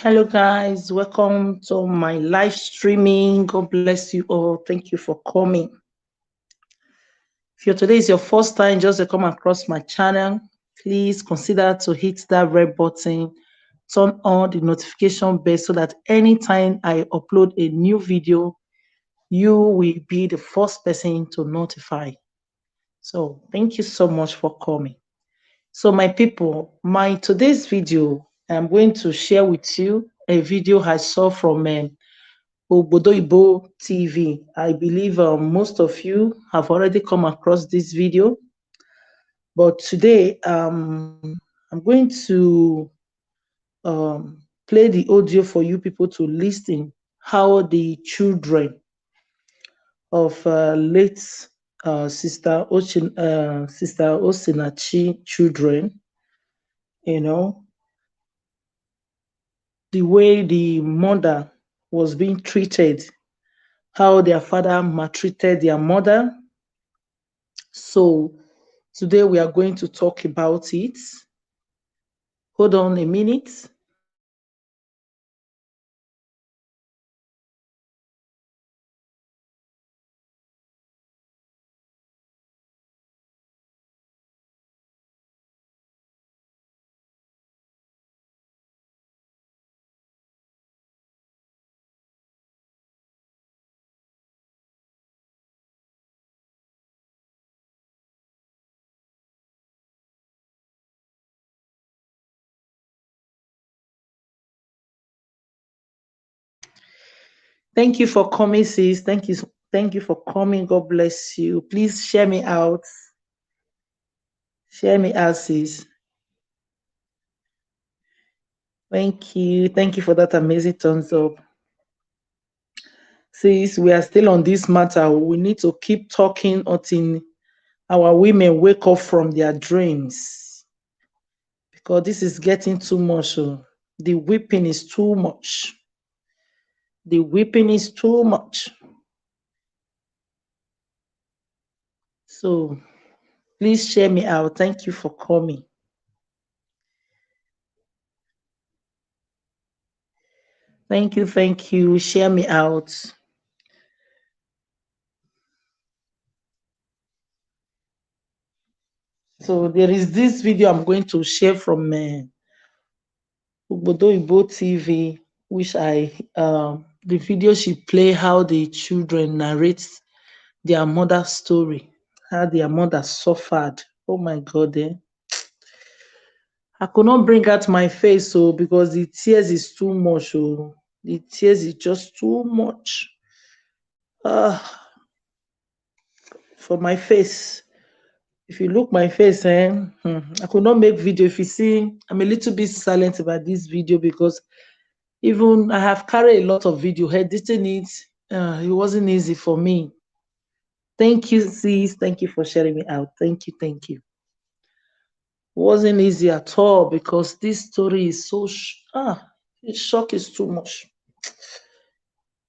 Hello, guys. Welcome to my live streaming. God bless you all. Thank you for coming. If today is your first time just to come across my channel, please consider to hit that red button, turn on the notification bell so that anytime I upload a new video, you will be the first person to notify. So thank you so much for coming. So my people, my today's video, I'm going to share with you a video I saw from Obodo TV. I believe most of you have already come across this video, but today I'm going to play the audio for you people to listen how the children of late Sister Osinachi children, you know, the way the mother was being treated, how their father maltreated their mother. So today we are going to talk about it. Hold on a minute. Thank you for coming, sis. Thank you for coming. God bless you. Please share me out. Share me out, sis. Thank you. Thank you for that amazing thumbs up. Sis, we are still on this matter. We need to keep talking until our women wake up from their dreams, because this is getting too much. The whipping is too much. The whipping is too much. So please share me out. Thank you for coming. Thank you. Thank you. Share me out. So there is this video I'm going to share from Obodo TV, which the video she play how the children narrate their mother's story, how their mother suffered. Oh my God, I could not bring out my face, because the tears is too much. The tears is just too much. For my face. If you look my face, I could not make video. If you see, I'm a little bit silent about this video because even I have carried a lot of video. Editing it wasn't easy for me. Thank you, sis. Thank you for sharing me out. Thank you. Thank you. It wasn't easy at all because this story is so the shock is too much.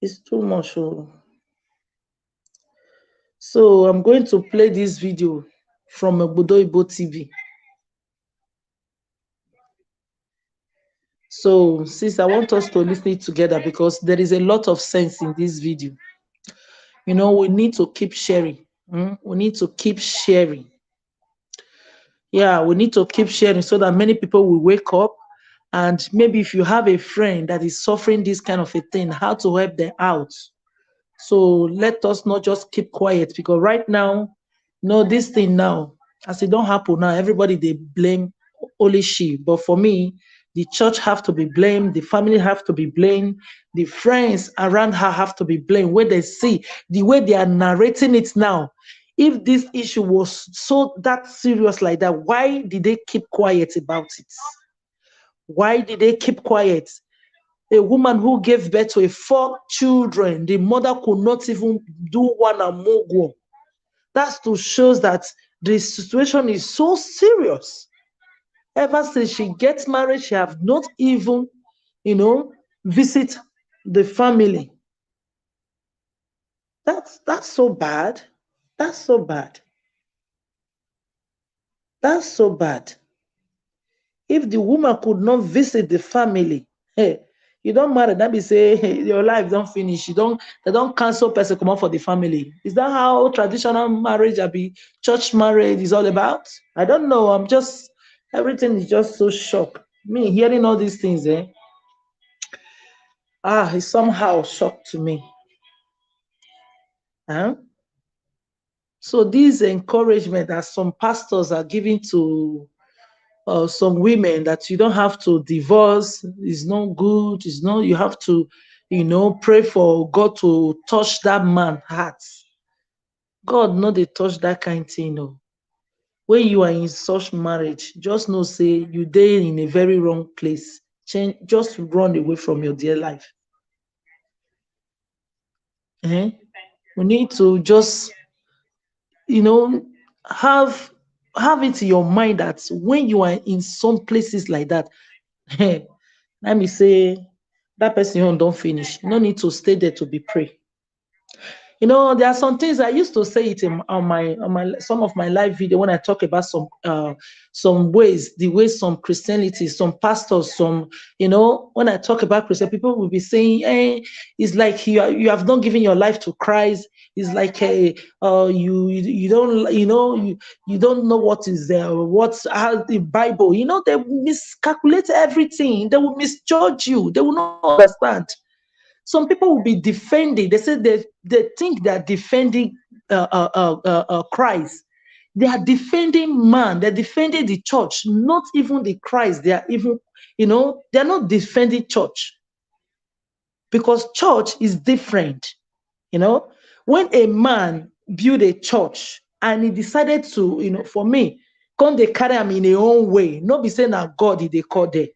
It's too much. So I'm going to play this video from Obodo TV. So, sis, I want us to listen together because there is a lot of sense in this video. We need to keep sharing. We need to keep sharing. Yeah, we need to keep sharing so that many people will wake up. And maybe if you have a friend that is suffering this kind of a thing, how to help them out. So let us not just keep quiet, because right now, this thing now, as it don't happen now, everybody they blame only she. But for me, the church have to be blamed, the family have to be blamed, the friends around her have to be blamed. When they see the way they are narrating it now, if this issue was so that serious like that, why did they keep quiet about it? Why did they keep quiet? A woman who gave birth to 4 children, the mother could not even do one amogo. That's to show that the situation is so serious. Ever since she gets married, she have not even, visit the family. That's so bad. That's so bad. That's so bad. If the woman could not visit the family, hey, You don't marry, that be say hey, your life don't finish. They don't cancel person come out for the family. Is that how traditional marriage church marriage is all about? I don't know. I'm just everything is just so shocked. Me hearing all these things, it's somehow shocked to me. Huh? So these encouragement that some pastors are giving to some women, that you don't have to divorce, is not good, is not, you have to, pray for God to touch that man's heart. God no dey touch that kind thing. No. When you are in such marriage, just know say you dey in a very wrong place. Change, just run away from your dear life. Eh? We need to just, you know, have it in your mind that when you are in some places like that, let me say that person own don't finish. No need to stay there to be pray. There are some things I used to say it on my some of my live video when I talk about some ways, the way some Christianity, some pastors, some when I talk about Christian, people will be saying, "Hey, it's like you have not given your life to Christ. It's like you don't you don't know what is there, what's how the Bible. They miscalculate everything. They will misjudge you. They will not understand." Some people will be defending. They say they think they are defending Christ. They are defending man. They're defending the church, not even the Christ. They are even, they're not defending church, because church is different. When a man build a church and he decided to, for me, come they carry him in their own way, not be saying that God they call there.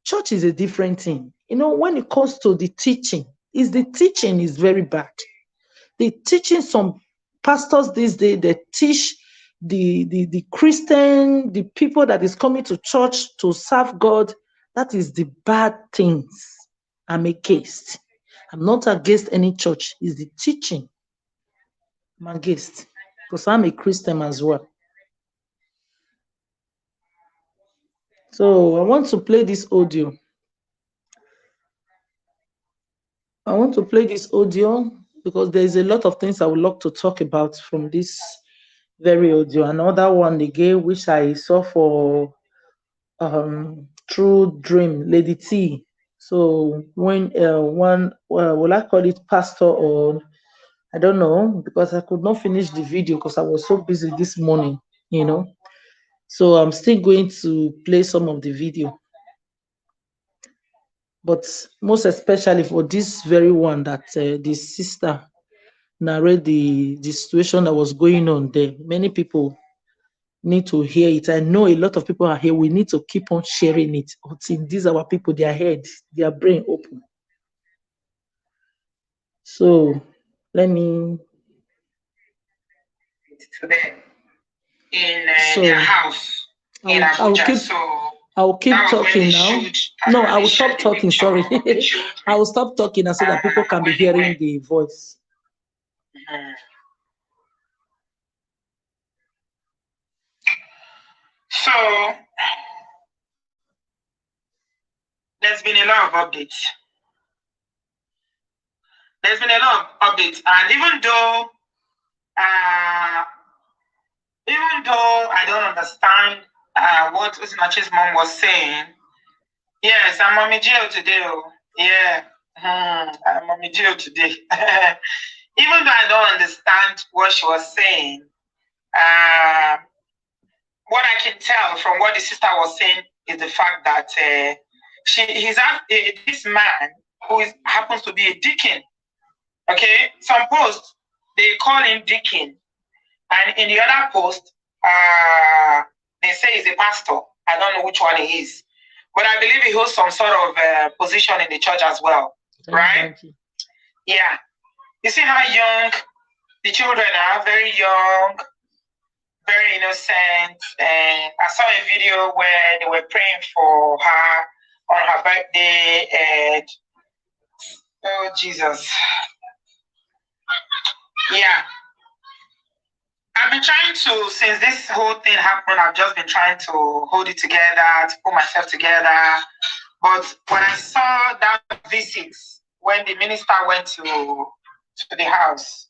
Church is a different thing. When it comes to the teaching is very bad. The teaching, some pastors these days, they teach the Christian, the people that is coming to church to serve God. That is the bad things I'm against. I'm not against any church. It's the teaching I'm against, because I'm a Christian as well. So I want to play this audio. Because there is a lot of things I would love to talk about from this very audio. Another one again, which I saw for True Dream, Lady T. So when one, will I call it pastor, or I don't know, because I could not finish the video because I was so busy this morning, So I'm still going to play some of the video. But most especially for this very one, that the sister narrate the situation that was going on there. Many people need to hear it. I know a lot of people are here. We need to keep on sharing it until these our people, their head, their brain open. So let me today in their house in Abuja. I will keep talking now. No, I will stop talking. Sorry, I will stop talking so that people can be hearing the voice. So there's been a lot of updates. And even though I don't understand what Osinachi'S mom was saying, yes, I'm Mommy Jill today. Yeah, I'm Mommy Jill today. Even though I don't understand what she was saying, what I can tell from what the sister was saying is the fact that this man who happens to be a deacon. Okay, some posts they call him deacon, and in the other post, they say he's a pastor. I don't know which one he is, but I believe he holds some sort of position in the church as well, right? Yeah. You see how young the children are, very young, very innocent. And I saw a video where they were praying for her on her birthday, and oh Jesus. Yeah. I've been trying to, since this whole thing happened, I've just been trying to hold it together, to put myself together, But when I saw that visit, when the minister went to the house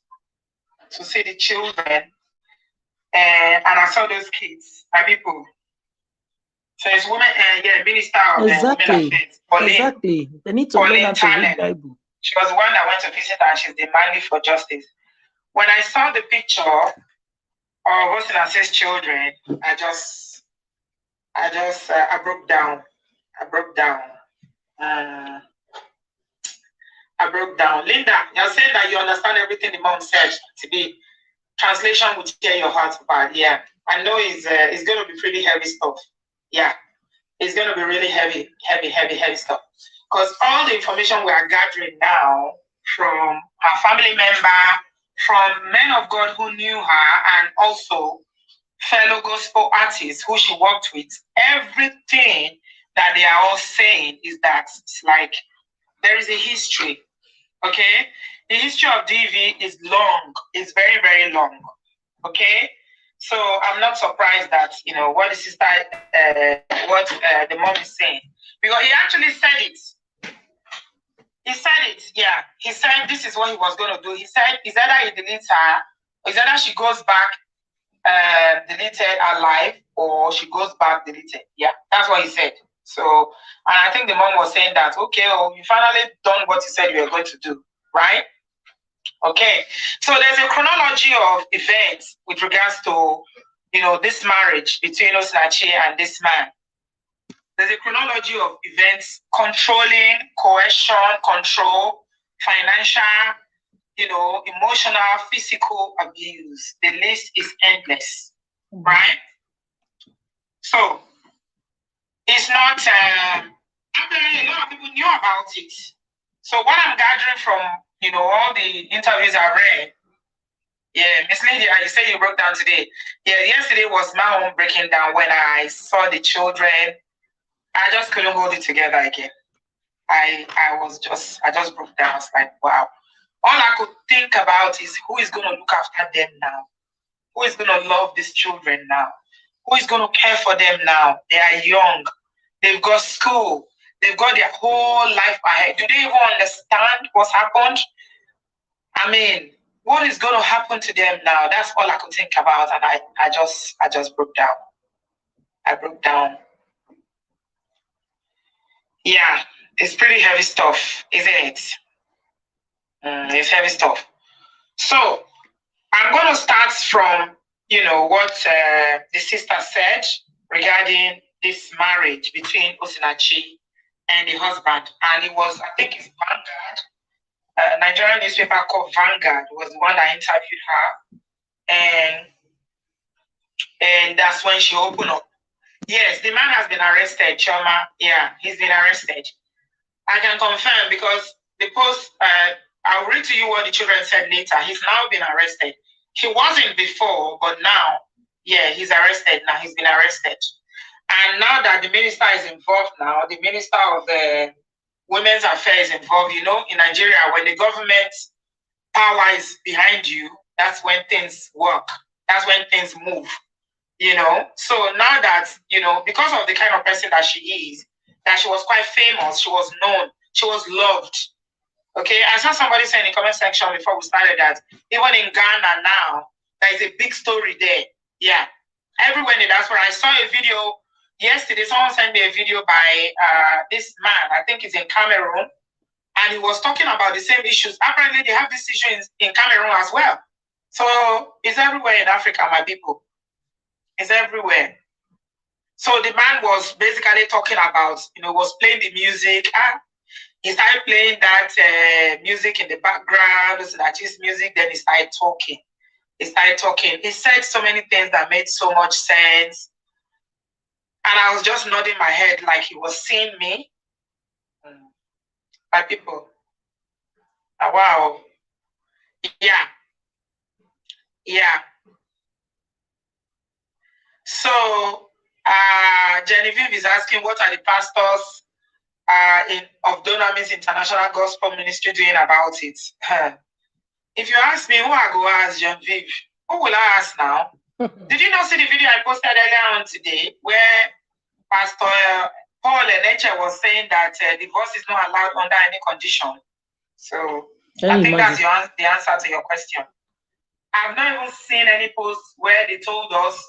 to see the children, and I saw those kids, my people. So it's women, minister of the women affairs, Pauline. Exactly. They need to learn how to read Bible. She was the one that went to visit her, and she's demanding for justice. When I saw the picture of Osinachi'S children, I broke down. I broke down. Linda, you're saying that you understand everything the mom said today. Translation will tear your heart apart. Yeah, I know it's going to be pretty heavy stuff. Yeah, it's going to be really heavy stuff. Because all the information we are gathering now from her family member, from men of God who knew her, and also fellow gospel artists who she worked with, everything that they are all saying is that it's like there is a history. Okay, the history of DV is long. It's very, very long. Okay, so I'm not surprised that what the sister, the mom is saying, because he actually said it. He said it. Yeah, he said this is what he was going to do. He said it's either he deletes her, or it's either she goes back deleted alive, or she goes back deleted. Yeah, that's what he said. So, and I think the mom was saying that, okay, you finally done what you said you were going to do, right? Okay, so there's a chronology of events with regards to, this marriage between Osinachi and this man. There's a chronology of events controlling, coercion, control, financial, emotional, physical abuse. The list is endless, right? So, it's not, a lot of people knew about it. So what I'm gathering from, all the interviews I read, Miss Lydia, you say you broke down today. Yeah, yesterday was my own breaking down when I saw the children. I just couldn't hold it together again. I just broke down. I was like, wow. All I could think about is who is going to look after them now? Who is going to love these children now? Who is going to care for them now? They are young. They've got school. They've got their whole life ahead. Do they even understand what's happened? I mean, what is going to happen to them now? That's all I could think about, and I just broke down. I broke down. Yeah, it's pretty heavy stuff, isn't it? It's heavy stuff. So I'm going to start from what the sister said regarding this marriage between Osinachi and the husband, and it was, I think it's Vanguard, Nigerian newspaper called Vanguard was the one that interviewed her, and that's when she opened up. Yes, the man has been arrested, Choma. Yeah, he's been arrested. I can confirm because the post, I'll read to you what the children said later. He's now been arrested. He wasn't before, but now, yeah, he's arrested now. He's been arrested. And now that the minister is involved now, the minister of Women's Affairs is involved, in Nigeria, when the government power is behind you, that's when things work. That's when things move, So now that, because of the kind of person that she is, that she was quite famous, she was known, she was loved. Okay, I saw somebody say in the comment section before we started that even in Ghana now, there is a big story there. Yeah, everywhere in the diaspora. I saw a video yesterday. Someone sent me a video by this man. I think he's in Cameroon, and he was talking about the same issues. Apparently, they have this issue in Cameroon as well. So it's everywhere in Africa, my people. It's everywhere. So the man was basically talking about, was playing the music. He started playing that music in the background, Osinachi'S music. Then he started talking. He said so many things that made so much sense. And I was just nodding my head like he was seeing me. My people. Wow. Yeah. Yeah. So Genevieve is asking, what are the pastors of Dunamis International Gospel Ministry doing about it? If you ask me, who I go ask Genevieve? Who will I ask now? Did you not see the video I posted earlier on today where Pastor Paul Eneche was saying that divorce is not allowed under any condition. So I think that's the answer to your question. I've not even seen any posts where they told us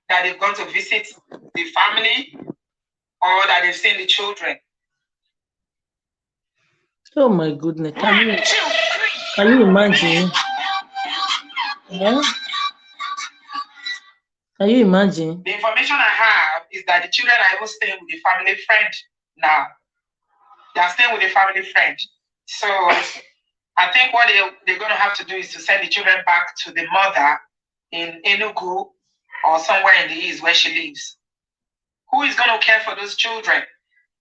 that they've gone to visit the family or that they've seen the children. Oh my goodness. Can you imagine? Yeah? Can you imagine? The information I have is that the children are even staying with the family friend now. They are staying with a family friend. So I think what they're going to have to do is to send the children back to the mother in Enugu or somewhere in the east where she lives. Who is going to care for those children?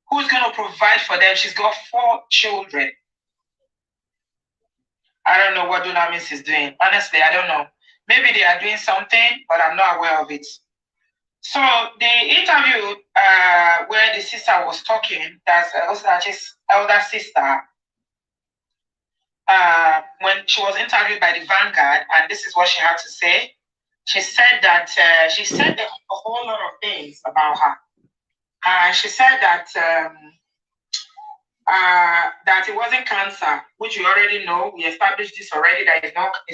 Who is going to provide for them? She's got 4 children. I don't know what Dunamis is doing. Honestly, I don't know. Maybe they are doing something, but I'm not aware of it. So the interview where the sister was talking, that's Osinachi'S elder sister, when she was interviewed by the Vanguard, and this is what she had to say. She said that she said a whole lot of things about her. She said that that it wasn't cancer, which we already know. We established this already. That it's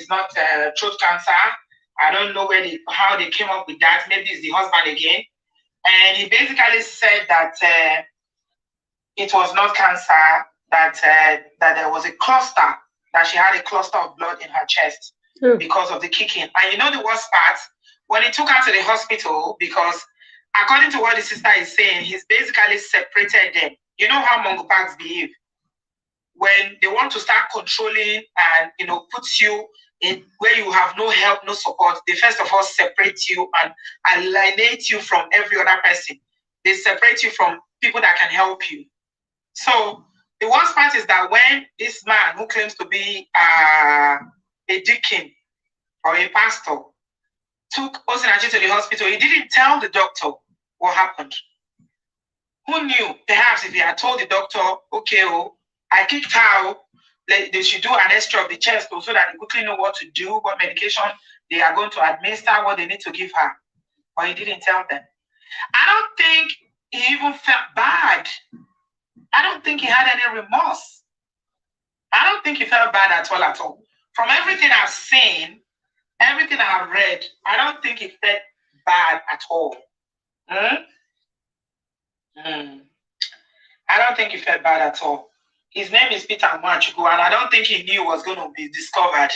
not throat cancer. I don't know how they came up with that. Maybe it's the husband again. And he basically said that it was not cancer. That there was a cluster. That she had a cluster of blood in her chest because of the kicking. And you know the worst part, when he took her to the hospital, because according to what the sister is saying, he's basically separated them. You know how Mongopags behave. When they want to start controlling and put you in where you have no help, no support, they first of all separate you and alienate you from every other person. They separate you from people that can help you. So the worst part is that when this man who claims to be a deacon or a pastor took Osinachi to the hospital, he didn't tell the doctor what happened. Who knew? Perhaps if he had told the doctor, okay, I kicked her, they should do an X-ray of the chest so that they quickly know what to do, what medication they are going to administer, what they need to give her. But he didn't tell them. I don't think he even felt bad. I don't think he had any remorse. I don't think he felt bad at all. From everything I've seen, everything I've read, I don't think he felt bad at all. I don't think he felt bad at all. His name is Peter Machuku, and I don't think he knew was going to be discovered.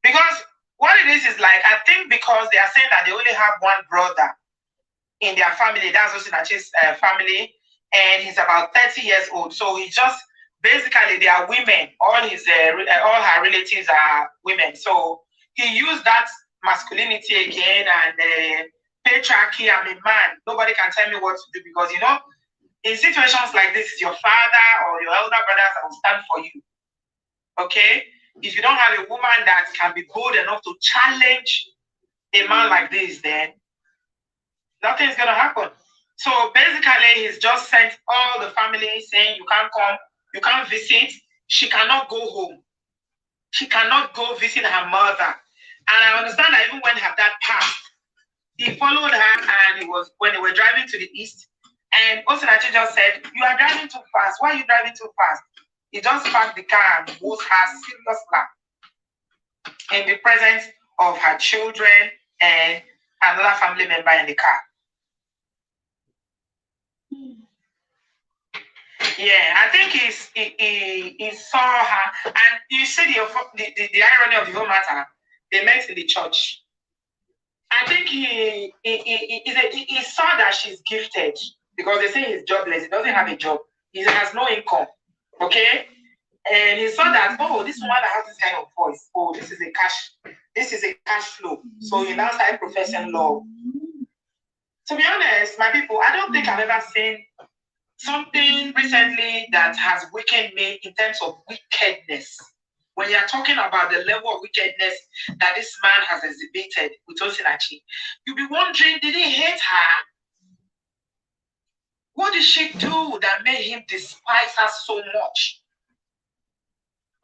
Because what it is like, I think because they are saying that they only have one brother in their family, that's Osinachi'S family, and he's about 30 years old. So he just, basically, they are women. All her relatives are women. So he used that masculinity again and patriarchy. I'm a man. Nobody can tell me what to do because, in situations like this, it's your father or your elder brothers that will stand for you. Okay? If you don't have a woman that can be bold enough to challenge a man like this, then nothing's going to happen. So basically, he's just sent all the family saying, you can't come, you can't visit. She cannot go home. She cannot go visit her mother. And I understand that even when her dad passed, he followed her and when they were driving to the east, and Osinachi just said, you are driving too fast. Why are you driving too fast? He just parked the car and was her serious slap in the presence of her children and another family member in the car. Yeah, I think he saw her, and you see the irony of the whole matter. They met in the church. I think he saw that she's gifted because they say he's jobless. He doesn't have a job. He has no income. Okay, and he saw that this woman has this kind of voice. This is a cash flow. So he now started professing law. To be honest, my people, I don't think I've ever seen something recently that has weakened me in terms of wickedness. When you're talking about the level of wickedness that this man has exhibited with Osinachi, you'll be wondering, did he hate her? What did she do that made him despise her so much?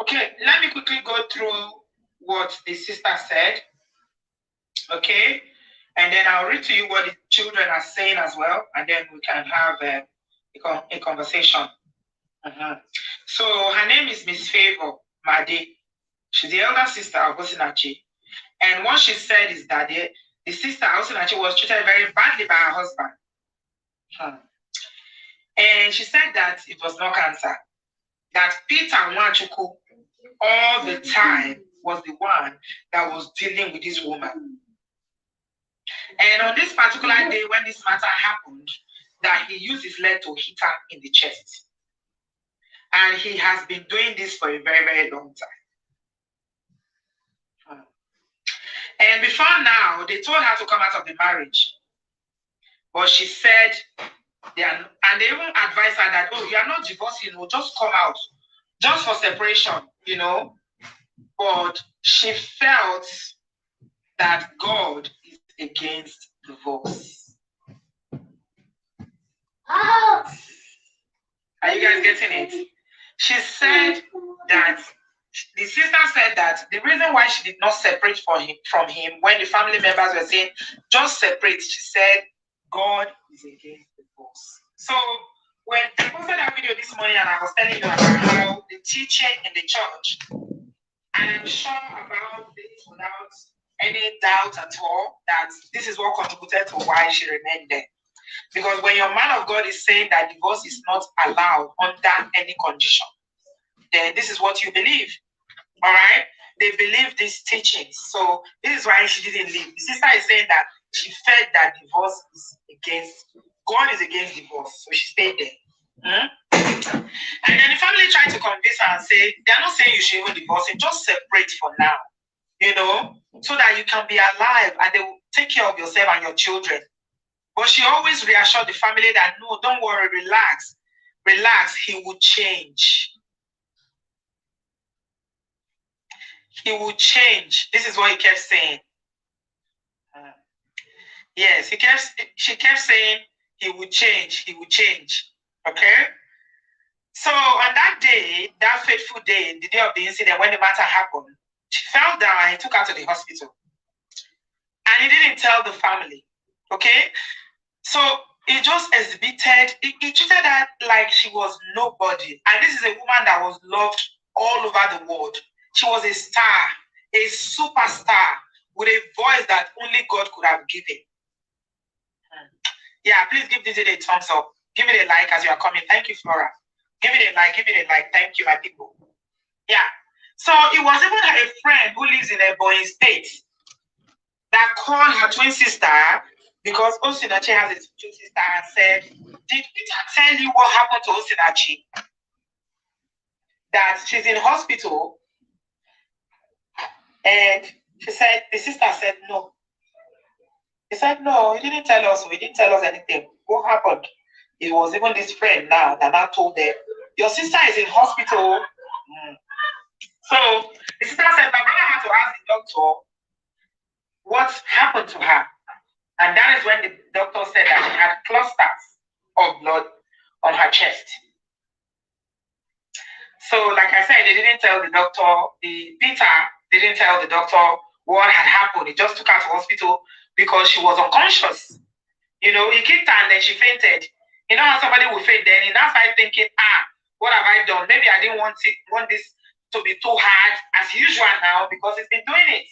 Okay, let me quickly go through what the sister said. Okay, and then I'll read to you what the children are saying as well, and then we can have a conversation. So her name is Miss Favor Made. She's the elder sister of Osinachi. And what she said is that the sister Osinachi was treated very badly by her husband. And she said that it was not cancer. That Peter Nwachukwu all the time was the one that was dealing with this woman. And on this particular day when this matter happened, that he used his leg to hit her in the chest. And he has been doing this for a very, very long time. And before now, they told her to come out of the marriage. But she said, and they even advised her that, oh, you are not divorcing, we'll just come out, just for separation, you know. But she felt that God is against divorce. Are you guys getting it? She said that, the sister said that the reason why she did not separate from him when the family members were saying, just separate, she said, God is against divorce. So when I posted that video this morning and I was telling you about how the teaching in the church, and I'm sure about this without any doubt at all, that this is what contributed to why she remained there. Because when your man of God is saying that divorce is not allowed under any condition, then this is what you believe. All right? They believe these teachings. So this is why she didn't leave. The sister is saying that she felt that divorce is against, God is against divorce. So she stayed there. And then the family tried to convince her and say, they're not saying you should even divorce him, just separate for now, you know, so that you can be alive and they will take care of yourself and your children. But she always reassured the family that, no, don't worry, relax, he will change. He will change. This is what he kept saying. Yes, she kept saying, he will change, okay? So on that day, that fateful day, the day of the incident, when the matter happened, she fell down and he took her to the hospital. And he didn't tell the family, okay? So he just exhibited, he treated her like she was nobody. And this is a woman that was loved all over the world. She was a star, a superstar, with a voice that only God could have given. Yeah, please give this a thumbs up. Give it a like as you are coming. Thank you, Flora. Give it a like, Thank you, my people. Yeah. So it was even a friend who lives in Ebonyi State that called her twin sister, because Osinachi has a twin sister, and said, did Peter tell you what happened to Osinachi? That she's in hospital. And she said, the sister said, no. He said, no, he didn't tell us. He didn't tell us anything. What happened? It was even this friend now that I told them, your sister is in hospital. So the sister said, my brother had to ask the doctor what happened to her. And that is when the doctor said that she had clusters of blood on her chest. So like I said, they didn't tell the doctor, Peter didn't tell the doctor what had happened. He just took her to hospital because she was unconscious. You know, he kicked her and then she fainted. You know how somebody will faint then? And that's why I'm thinking, what have I done? Maybe I didn't want this to be too hard as usual now, because he's been doing it.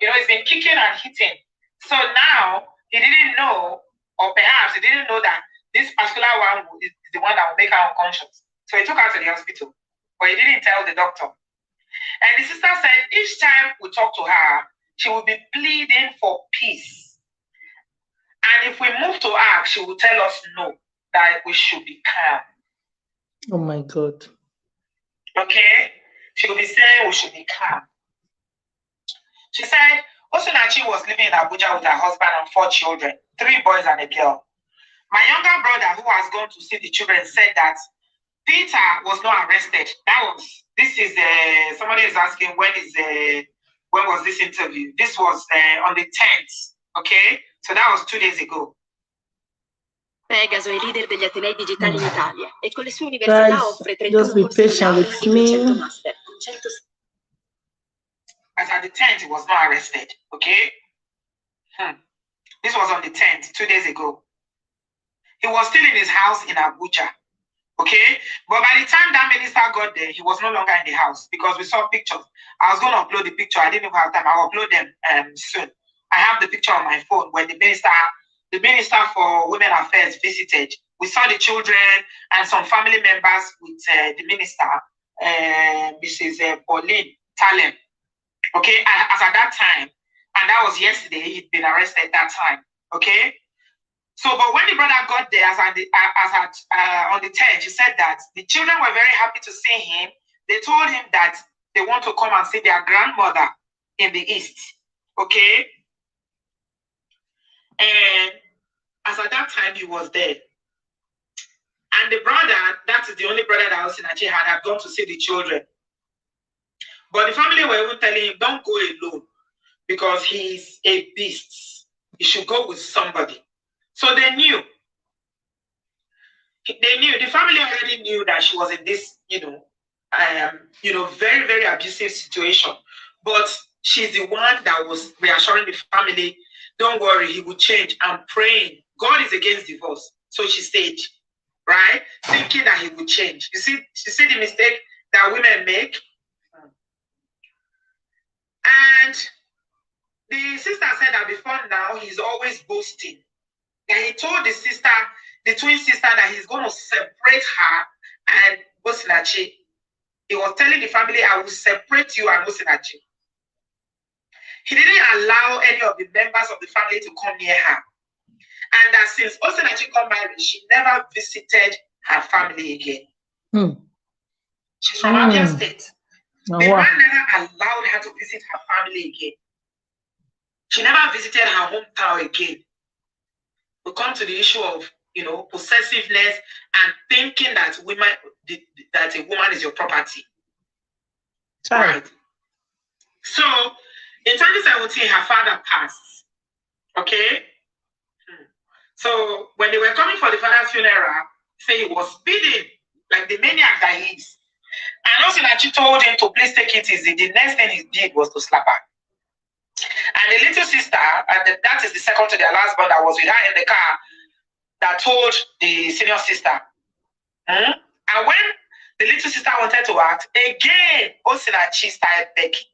You know, he's been kicking and hitting. So now he didn't know, or perhaps he didn't know that this particular one is the one that will make her unconscious. So he took her to the hospital, but he didn't tell the doctor. And the sister said each time we talk to her, she will be pleading for peace. And if we move to act, she will tell us no, that we should be calm. Oh my God. Okay? She will be saying we should be calm. She said Osinachi was living in Abuja with her husband and 4 children, 3 boys and a girl. My younger brother, who has gone to see the children, said that Peter was not arrested. Somebody is asking when was this interview? This was on the 10th, okay? So that was 2 days ago. Pegaso è leader degli Atenei Digitali in Italia e con le sue università offre 31 just be patient with me. As at the 10th, he was not arrested, okay? This was on the 10th, 2 days ago. He was still in his house in Abuja Okay, but by the time that minister got there, he was no longer in the house because we saw pictures. I was going to upload the picture. I didn't have time. I'll upload them soon. I have the picture on my phone when the minister for Women Affairs visited. We saw the children and some family members with the minister, Mrs. Pauline Talem. Okay, as at that time, and that was yesterday, he'd been arrested that time. Okay. So, but when the brother got there, on the 10th, he said that the children were very happy to see him. They told him that they want to come and see their grandmother in the East. Okay? And as at that time, he was there. And the brother, that is the only brother that Osinachi had gone to see the children. But the family were even telling him, don't go alone because he's a beast. You should go with somebody. So they knew. The family already knew that she was in this, very, very abusive situation. But she's the one that was reassuring the family, don't worry, he will change. I'm praying. God is against divorce. So she stayed, right? Thinking that he would change. You see the mistake that women make? And the sister said that before now, he's always boasting. And he told the twin sister, that he's going to separate her and Osinachi. He was telling the family, I will separate you and Osinachi. He didn't allow any of the members of the family to come near her. And that since Osinachi got married, she never visited her family again. She's from Abia State. The man never allowed her to visit her family again. She never visited her hometown again. We come to the issue of, possessiveness and thinking that a woman is your property. Right. So, in 2017, her father passed. Okay? So, when they were coming for the father's funeral, say he was speeding like the maniac that he is. And also that she told him to please take it easy. The next thing he did was to slap her. And the little sister, and that is the second to their last born that was with her in the car, that told the senior sister. And when the little sister wanted to act, again, Osinachi started begging.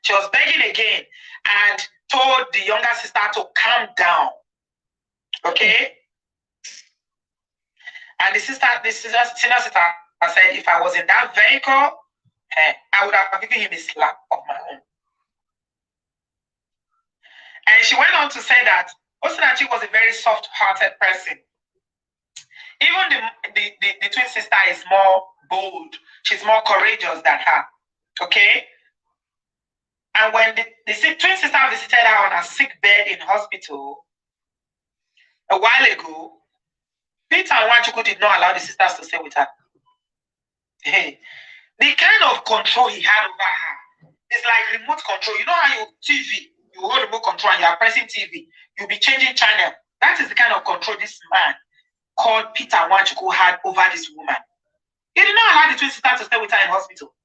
She was begging again and told the younger sister to calm down. Okay? And the senior sister said, if I was in that vehicle, I would have given him a slap of my own. And she went on to say that Osinachi was a very soft-hearted person. Even the twin sister is more bold. She's more courageous than her. Okay? And when the twin sister visited her on a sick bed in hospital a while ago, Peter and Wanchuku did not allow the sisters to stay with her. Hey, the kind of control he had over her is like remote control. You know how you hold remote control and you are pressing TV, you'll be changing channel. That is the kind of control this man called Peter Wanchuku had over this woman. He did not allow the twin sister to stay with her in hospital.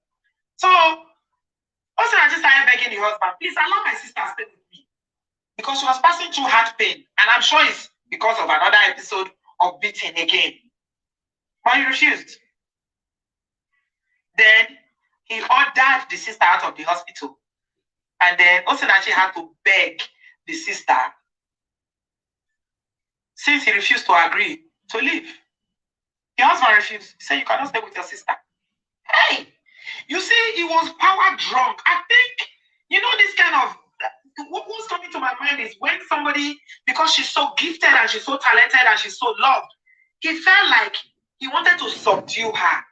So, also I just started begging the husband, please allow my sister to stay with me. Because she was passing through heart pain. And I'm sure it's because of another episode of beating again. But he refused. Then he ordered the sister out of the hospital. And then Osinachi had to beg the sister, since he refused to agree, to leave. The husband refused. He said, you cannot stay with your sister. Hey, you see, he was power drunk. I think, this kind of, what's coming to my mind is when somebody, because she's so gifted and she's so talented and she's so loved, he felt like he wanted to subdue her.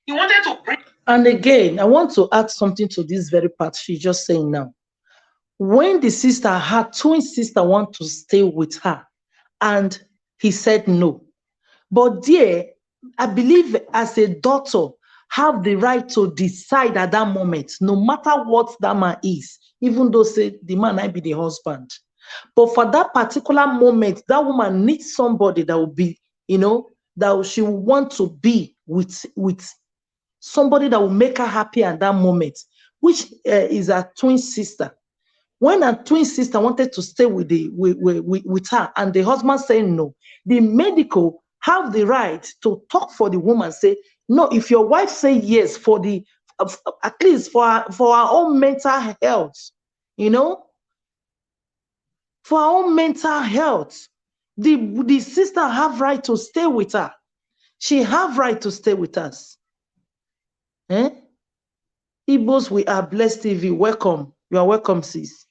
He wanted to bring. And again, I want to add something to this very part she's just saying now. When the sister, her twin sister, want to stay with her, and he said no. But dear, I believe as a daughter, have the right to decide at that moment, no matter what that man is, even though say the man might be the husband. But for that particular moment, that woman needs somebody that will be, that she will want to be with somebody that will make her happy at that moment, which is her twin sister. When her twin sister wanted to stay with her and the husband said no, the medical have the right to talk for the woman. Say, no, if your wife say yes for the, at least for our own mental health, you know, for our own mental health, the sister have right to stay with her. She have right to stay with us. Eh? Igbos, we are blessed TV. Welcome. You are welcome, sis.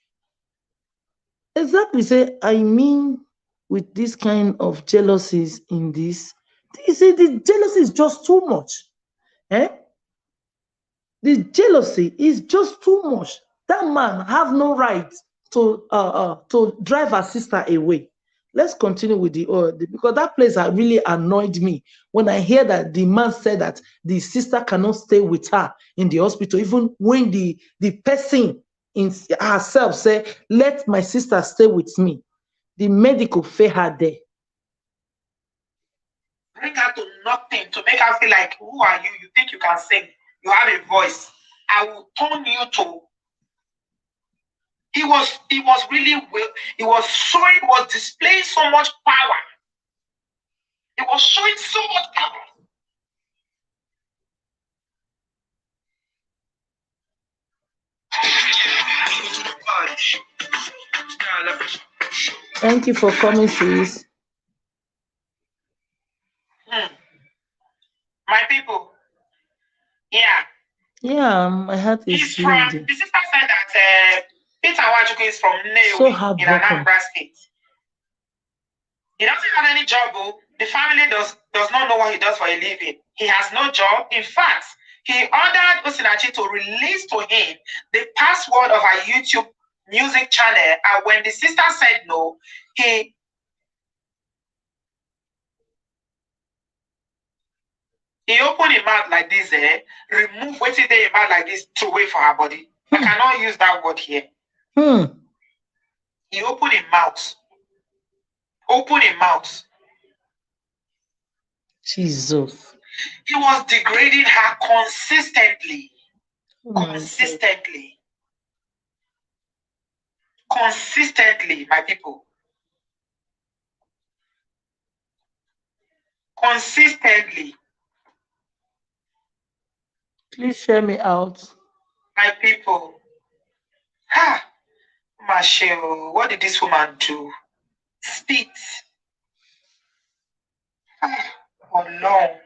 Exactly. Say, I mean, with this kind of jealousies in this, you see, the jealousy is just too much. Eh? The jealousy is just too much. That man have no right to drive her sister away. Let's continue with the because that place really annoyed me when I hear that the man said that the sister cannot stay with her in the hospital, even when the person in herself say, let my sister stay with me. The medical fail her there. Bring her to nothing to make her feel like, who are you? You think you can sing? You have a voice. I will turn you to. He was really well. He was displaying so much power. He was showing so much power. Thank you for coming, sis. My people. Yeah. Yeah, my heart is He's from, the sister said that Peter Wajuku is from Newi in Anambra State. He doesn't have any job. The family does not know what he does for a living. He has no job. In fact, he ordered Osinachi to release to him the password of our YouTube music channel. And when the sister said no, he opened his mouth like this, remove what he did mouth like this to wait for her body. I cannot use that word here. He opened his mouth. Open his mouth. Jesus. He was degrading her consistently. Consistently. Consistently, my people. Consistently. Please share me out. My people. Ha! Michelle, what did this woman do? Spit. Oh no.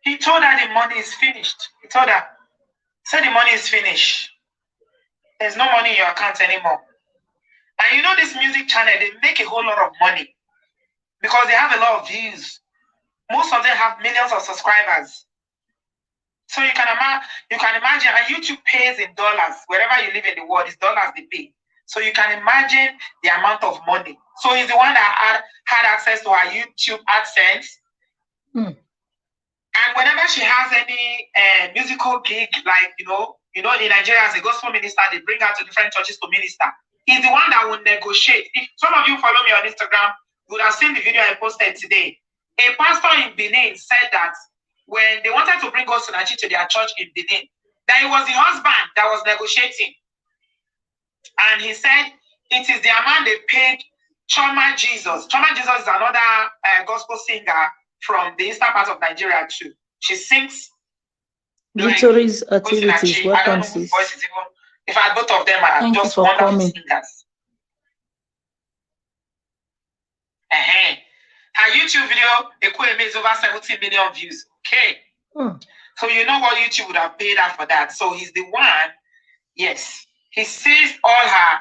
He told her the money is finished. He told her, said the money is finished. There's no money in your account anymore. And you know this music channel, they make a whole lot of money because they have a lot of views. Most of them have millions of subscribers. So you can imagine, and YouTube pays in dollars. Wherever you live in the world, it's dollars they pay. So you can imagine the amount of money. So he's the one that had access to our YouTube AdSense. And whenever she has any musical gig, like, you know, in Nigeria as a gospel minister, they bring her to different churches to minister. He's the one that will negotiate. If some of you follow me on Instagram, you would have seen the video I posted today. A pastor in Benin said that when they wanted to bring Osinachi to their church in Benin, that it was the husband that was negotiating. And he said it is the amount they paid Choma Jesus. Choma Jesus is another gospel singer from the eastern part of Nigeria too. She sings. Victory's like activities. Welcome, sis. In fact, both of them are just wonderful singers. Her YouTube video, Ekweme, is over 70 million views. Okay. So you know what YouTube would have paid her for that. So he's the one, yes. He sees all her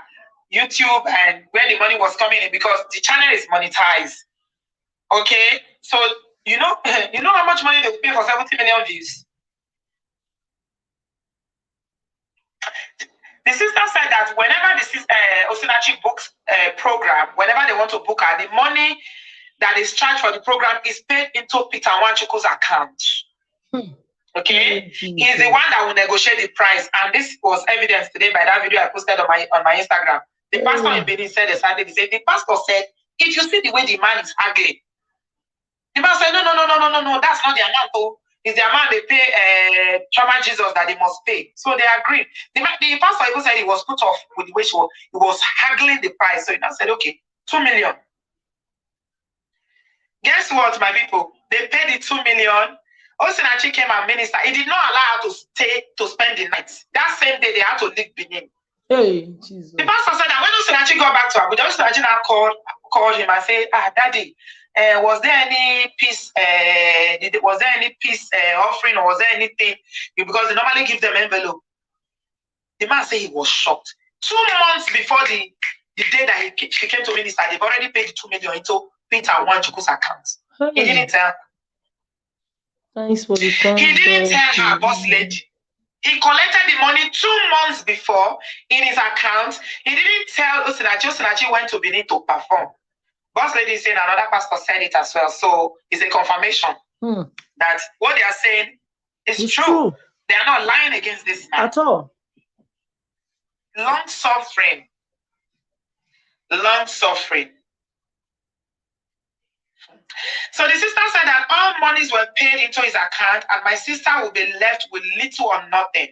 YouTube and where the money was coming in because the channel is monetized. Okay. So you know how much money they will pay for 70 million views? The sister said that whenever the Osinachi books program, whenever they want to book her, the money that is charged for the program is paid into Peter Wanchukwu's account. Okay, he's the one that will negotiate the price, and this was evidenced today by that video I posted on my Instagram. The pastor in Benin said exactly the same. The pastor said, "If you see the way the man is haggling," the man said, "No, that's not the amount. Oh, it's the amount they pay Choma Jesus that they must pay." So they agreed. The pastor even said he was put off with the way he was haggling the price. So he now said, "Okay, 2 million. Guess what, my people? They paid the 2 million. Osinachi came and minister. He did not allow her to stay to spend the night. That same day, they had to leave Benin. Hey, Jesus. The pastor said that when Osinachi got back to Abuja, Osinachi now called him and said, Daddy, was there any peace? Was there any peace offering, or was there anything? Because they normally give them envelope. The man said he was shocked. 2 months before the day that she came to minister, they've already paid the 2 million into Peter Wanchuku's account. He didn't tell. Thanks for the time. He didn't tell her boss lady. He collected the money 2 months before in his account. He didn't tell Osinachi. Osinachi went to Benin to perform. Boss lady is saying another pastor said it as well. So it's a confirmation that what they are saying is true. They are not lying against this man. At all. Long suffering. Long suffering. So the sister said that all monies were paid into his account and my sister will be left with little or nothing.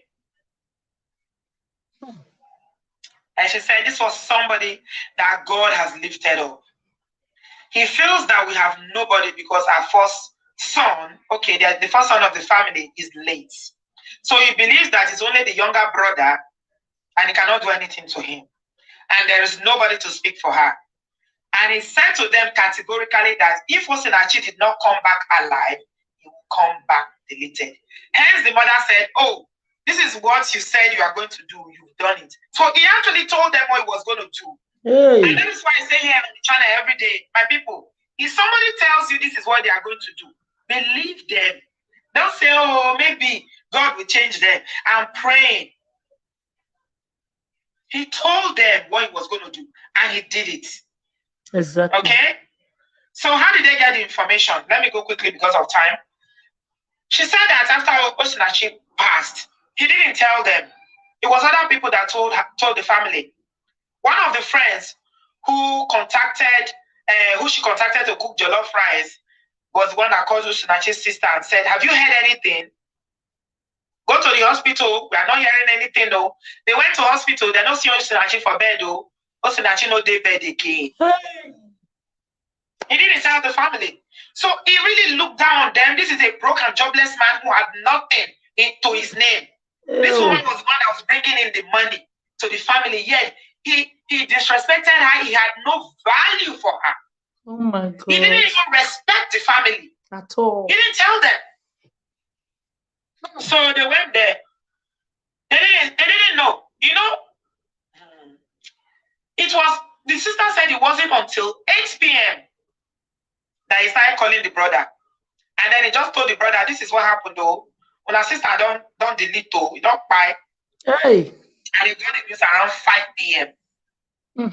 And she said this was somebody that God has lifted up. He feels that we have nobody because our first son, the first son of the family is late. So he believes that it's only the younger brother and he cannot do anything to him. And there is nobody to speak for her. And he said to them categorically that if Osinachi did not come back alive, he will come back deleted. Hence the mother said, oh, this is what you said you are going to do. You've done it. So he actually told them what he was going to do. Hey. And that is why I say here on the channel every day, my people, if somebody tells you this is what they are going to do, believe them. Don't say, oh, maybe God will change them. I'm praying. He told them what he was going to do, and he did it. Exactly. Okay? So how did they get the information? Let me go quickly because of time. She said that after Osinachi passed, he didn't tell them. It was other people that told the family. One of the friends who she contacted to cook jollof rice was the one that called Osinachi's sister and said, have you heard anything? Go to the hospital. We are not hearing anything, though. They went to hospital. They don't see Osinachi for bed, though. Osinachi no dey bed again. He didn't tell the family. So he really looked down on them. This is a broken, jobless man who had nothing to his name. Ew. This woman was the one that was bringing in the money to the family. Yet he disrespected her. He had no value for her. Oh my God. He didn't even respect the family. At all. He didn't tell them. So they went there. They didn't know. You know, the sister said it wasn't until 8 p.m. that he started calling the brother. And then he just told the brother, this is what happened though. When our sister don't delete though, you don't buy. Hey. And he got the news around 5 p.m. And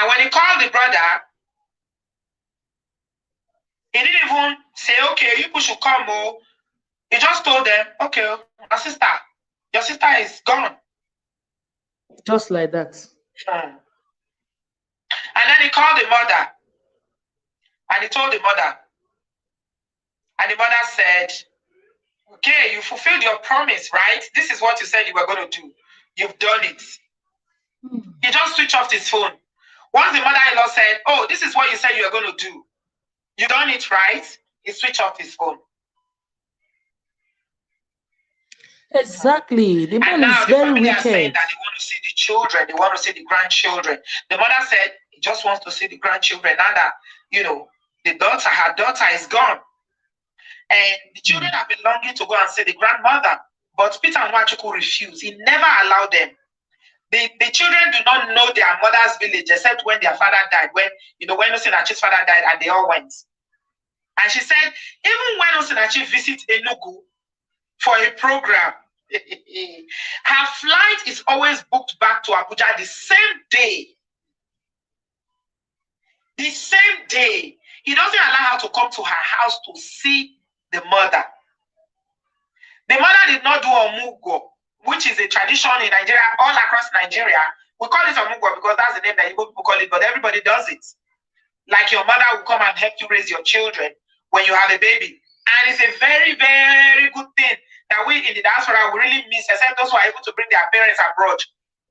when he called the brother, he didn't even say, okay, you people should come. Oh. He just told them, okay, your sister is gone. Just like that. And then he called the mother. And he told the mother. And the mother said, okay, you fulfilled your promise, right? This is what you said you were going to do. You've done it. He just switched off his phone. Once the mother-in-law said, oh, this is what you said you were going to do. You done it, right? He switched off his phone. Exactly. The man is very wicked. Are saying that they want to see the children. They want to see the grandchildren. The mother said he just wants to see the grandchildren. Now that, her daughter is gone. And the children have been longing to go and see the grandmother. But Peter Nwachukwu refused. He never allowed them. The children do not know their mother's village except when their father died. When Osinachi's father died and they all went. And she said, even when Osinachi visits Enugu for a program, her flight is always booked back to Abuja the same day. The same day. He doesn't allow her to come to her house to see the mother. The mother did not do Omugo, which is a tradition in Nigeria, all across Nigeria. We call it Omugo because that's the name that Igbo people call it, but everybody does it. Like your mother will come and help you raise your children when you have a baby. And it's a very, very good thing that we in the diaspora will really miss, except those who are able to bring their parents abroad.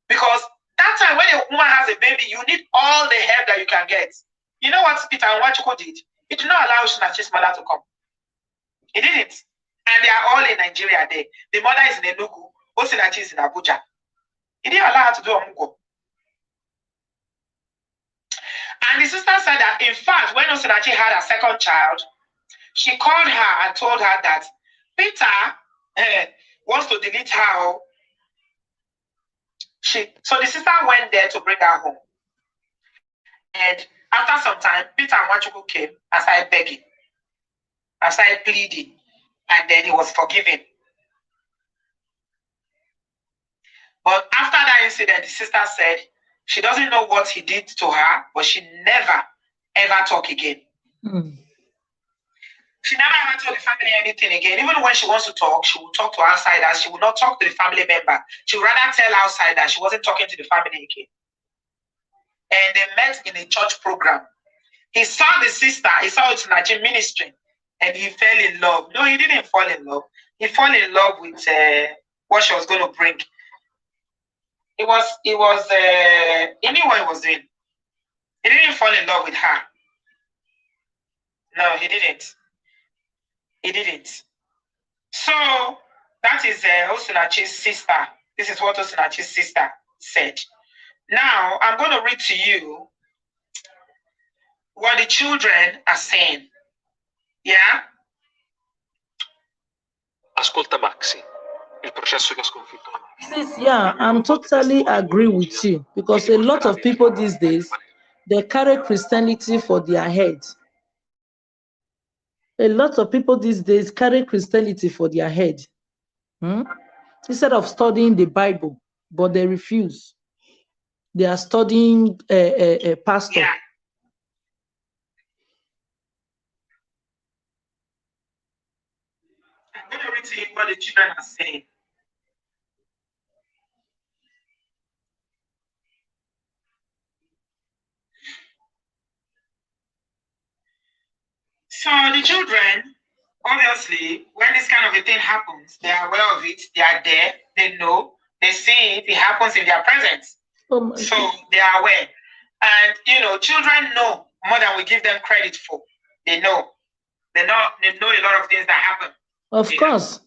Because That time when a woman has a baby, you need all the help that you can get. You know what Peter Nwachukwu did? He did not allow Osinachi'S mother to come. He didn't. And they are all in Nigeria there. The mother is in Enugu. Osinachi'S in Abuja. He didn't allow her to do Omugo. And the sister said that, in fact, when Osinachi had a second child, she called her and told her that Peter wants to delete her. So the sister went there to bring her home. And after some time, Peter Nwachukwu came and started begging, and started pleading, and then he was forgiven. But after that incident, the sister said she doesn't know what he did to her, but she never, ever talk again. She never ever told the family anything again. Even when she wants to talk, she will talk to outsiders. She will not talk to the family member. She would rather tell outsiders she wasn't talking to the family again. And they met in a church program. He saw the sister, he saw Osinachi ministry, and he fell in love. No, he didn't fall in love. He fell in love with what she was going to bring. He knew what he was doing. He didn't fall in love with her. No, he didn't. He didn't. So that is Osinachi'S sister. This is what Osinachi'S sister said. Now I'm going to read to you what the children are saying. Yeah? Ascolta Maxi. Il processo che ha sconfitto la Sis, yeah, I'm totally agree with you, because a lot of people these days, they carry Christianity for their head. A lot of people these days carry Christianity for their head. Instead of studying the Bible, but they refuse. They are studying a pastor. Yeah. I'm going to read to you what the children are saying. So the children, obviously, when this kind of a thing happens, they are aware of it, they are there, they know, they see it, it happens in their presence. So they are aware. And children know more than we give them credit for. They know. They know a lot of things that happen. Of course.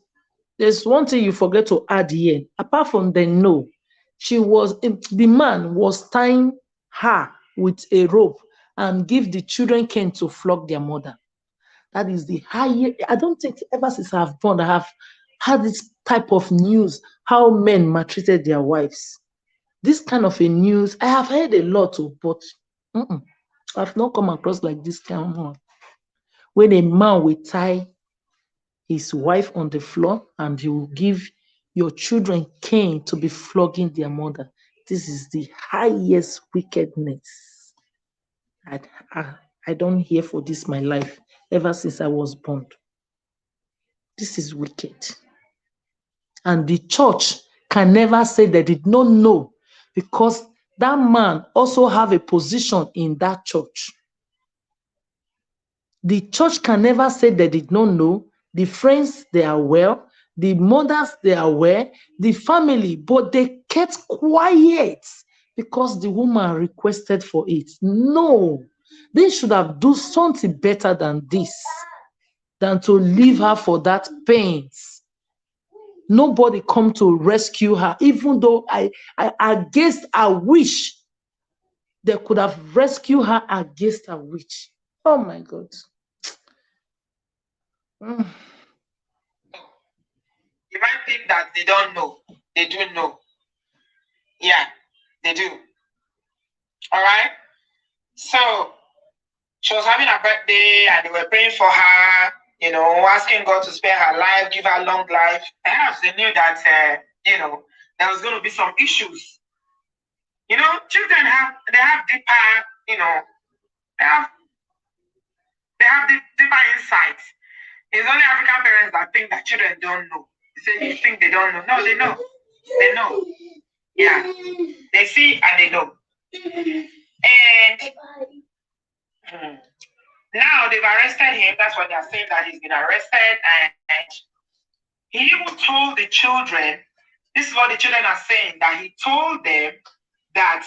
There's one thing you forget to add here. Apart from the no, the man was tying her with a rope and give the children cane to flog their mother. That is the highest. I don't think ever since I've born I have had this type of news, how men maltreated their wives. This kind of a news, I have heard a lot of, but I've not come across like this kind of one. When a man will tie his wife on the floor and you will give your children cane to be flogging their mother. This is the highest wickedness. I don't hear for this my life ever since I was born. This is wicked. And the church can never say they did not know, because that man also have a position in that church. The church can never say they did not know. The friends, they are aware. The mothers, they are aware. The family, but they kept quiet because the woman requested for it. No, they should have done something better than this, than to leave her for that pains. Nobody come to rescue her, even though I against her wish, they could have rescued her against her wish. Oh my God. You might think that they don't know. They do know. Yeah, they do. All right. So she was having a birthday and they were praying for her, asking God to spare her life, give her long life. Perhaps they knew that, there was going to be some issues. Children have deeper, they have deeper insights. It's only African parents that think that children don't know. You think they don't know. No, they know. They know. Yeah. They see and they know. And now they've arrested him. That's what they're saying, that he's been arrested. And he even told the children, this is what the children are saying, that he told them that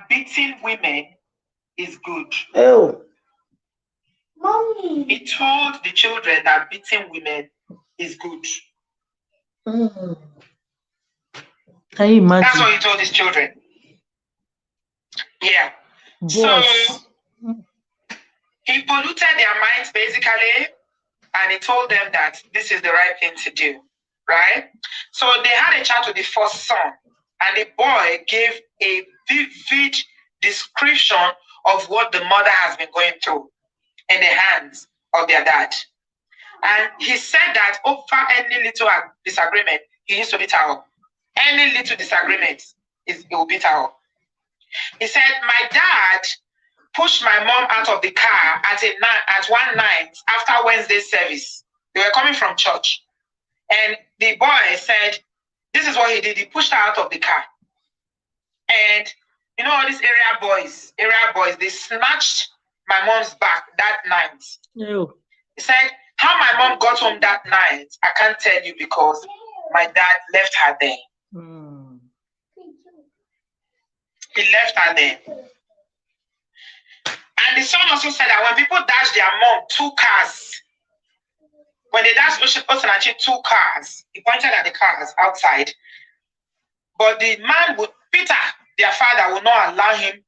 beating women is good. Oh. Mommy. He told the children that beating women is good. Mm. Can you imagine? That's what he told his children. Yeah. Boss. So he polluted their minds basically, and he told them that this is the right thing to do, right? So they had a chat with the first son, and the boy gave a vivid description of what the mother has been going through in the hands of their dad. And he said that over any little disagreement, he used to beat her up. Any little disagreement, he will beat her up. He said, my dad pushed my mom out of the car at one night after Wednesday service. They were coming from church. And the boy said, this is what he did. He pushed her out of the car. And you know all these area boys, they snatched my mom's bag that night. Ew. He said, how my mom got home that night, I can't tell you because my dad left her there. Mm. He left her there. And the son also said that when people dash their mom 2 cars, when they dash Osinachi 2 cars, he pointed at the cars outside. But the man Peter, their father, would not allow him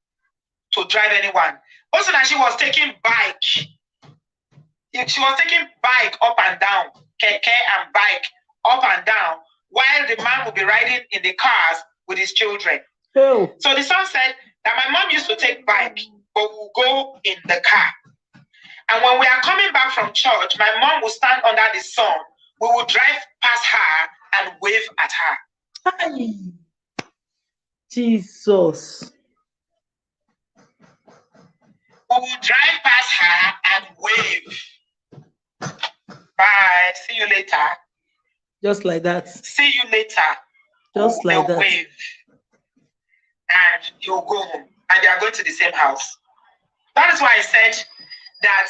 to drive anyone. Osinachi was taking bike. She was taking bike up and down, keke and bike up and down, while the man would be riding in the cars with his children. Ew. So the son said that my mom used to take bike, but we'll go in the car. And when we are coming back from church, my mom will stand under the sun. We will drive past her and wave at her. Hi. Jesus. We will drive past her and wave. Bye. See you later. Just like that. See you later. Just like that. Wave. And you'll go home. And they are going to the same house. That is why I said that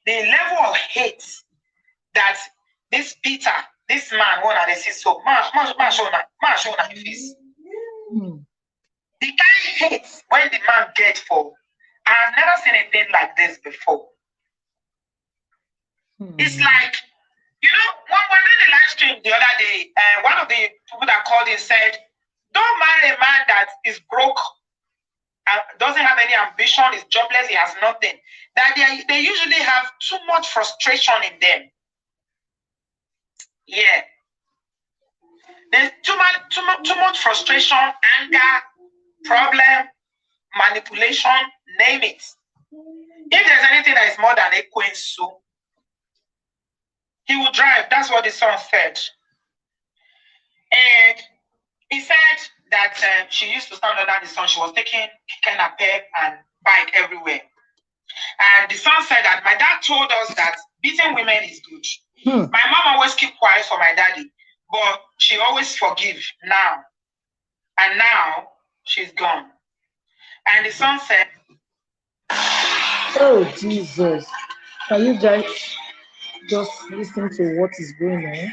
the level of hate that this Peter, this man, one of the see so the kind of hate when the man gets for, I have never seen anything like this before. It's like, you know, when we did the live stream the other day, one of the people that called in said, don't marry a man that is broke, doesn't have any ambition, is jobless, he has nothing. That they usually have too much frustration in them. Yeah. There's too much frustration, anger, problem, manipulation, name it. If there's anything that is more than a quinsu, he will drive. That's what the son said. And he said that she used to stand under the sun. She was taking kind of pep and bike everywhere. And the son said that my dad told us that beating women is good. My mom always keep quiet for my daddy, but she always forgive now. And now she's gone. And the son said, oh, Jesus. Can you guys just listen to what is going on?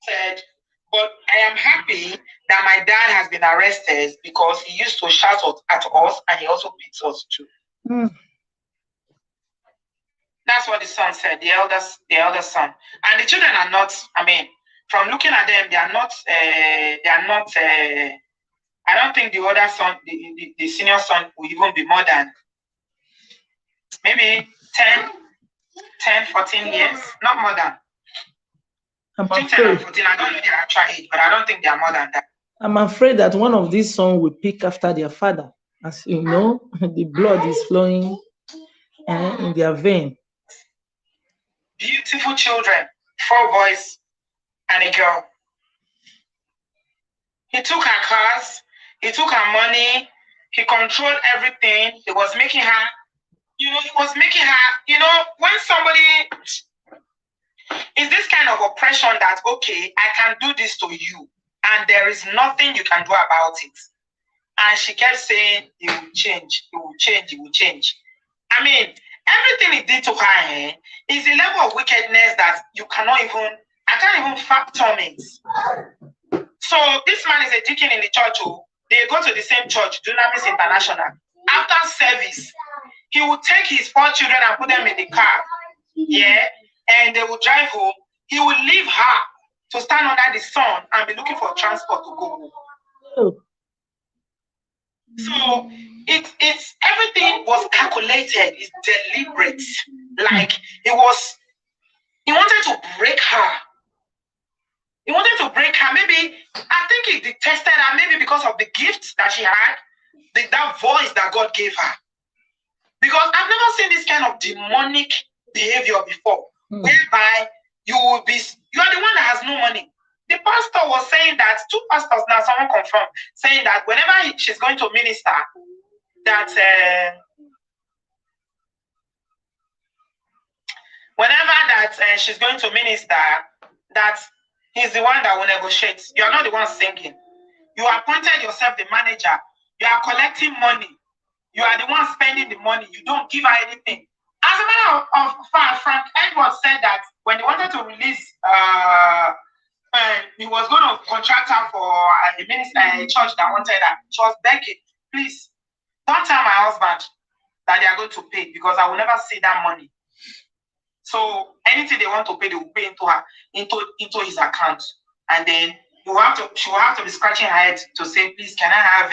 Said, but I am happy that my dad has been arrested because he used to shout at us and he also beats us too. That's what the son said, the elder son. And the children are not, I mean, from looking at them, they are not, I don't think the other son, the senior son will even be more than maybe 10, 14 years, not more than. I'm 10 afraid. and 14, I don't know their actual age, but I don't think they are more than that. I'm afraid that one of these sons will pick after their father. As you know, the blood is flowing in their vein. Beautiful children, 4 boys and a girl. He took her cars, he took her money, he controlled everything. He was making her, when somebody is this kind of oppression that, okay, I can do this to you, and there is nothing you can do about it. And she kept saying, he will change, he will change, he will change. I mean, everything he did to her is a level of wickedness that you cannot even, I can't even fathom it. So this man is a deacon in the church. Oh, they go to the same church, Dunamis International. After service, he will take his 4 children and put them in the car. Yeah, and they will drive home. He will leave her to stand under the sun and be looking for transport to go home. Oh. So it's everything was calculated, it's deliberate. Like he wanted to break her. He wanted to break her. Maybe I think he detested her, maybe because of the gifts that she had, that voice that God gave her. Because I've never seen this kind of demonic behavior before, whereby you are the one that has no money. The pastor was saying that, 2 pastors now, someone confirmed, saying that whenever she's going to minister, that she's going to minister, that he's the one that will negotiate. You are not the one singing. You appointed yourself the manager. You are collecting money. You are the one spending the money. You don't give her anything. As a matter of fact, Frank Edwards said that when he wanted to release, he was going to contract her for a church that wanted her. She was begging, please, don't tell my husband that they are going to pay, because I will never see that money. So anything they want to pay, they will pay into his account. And then she will have to be scratching her head to say, please, can I have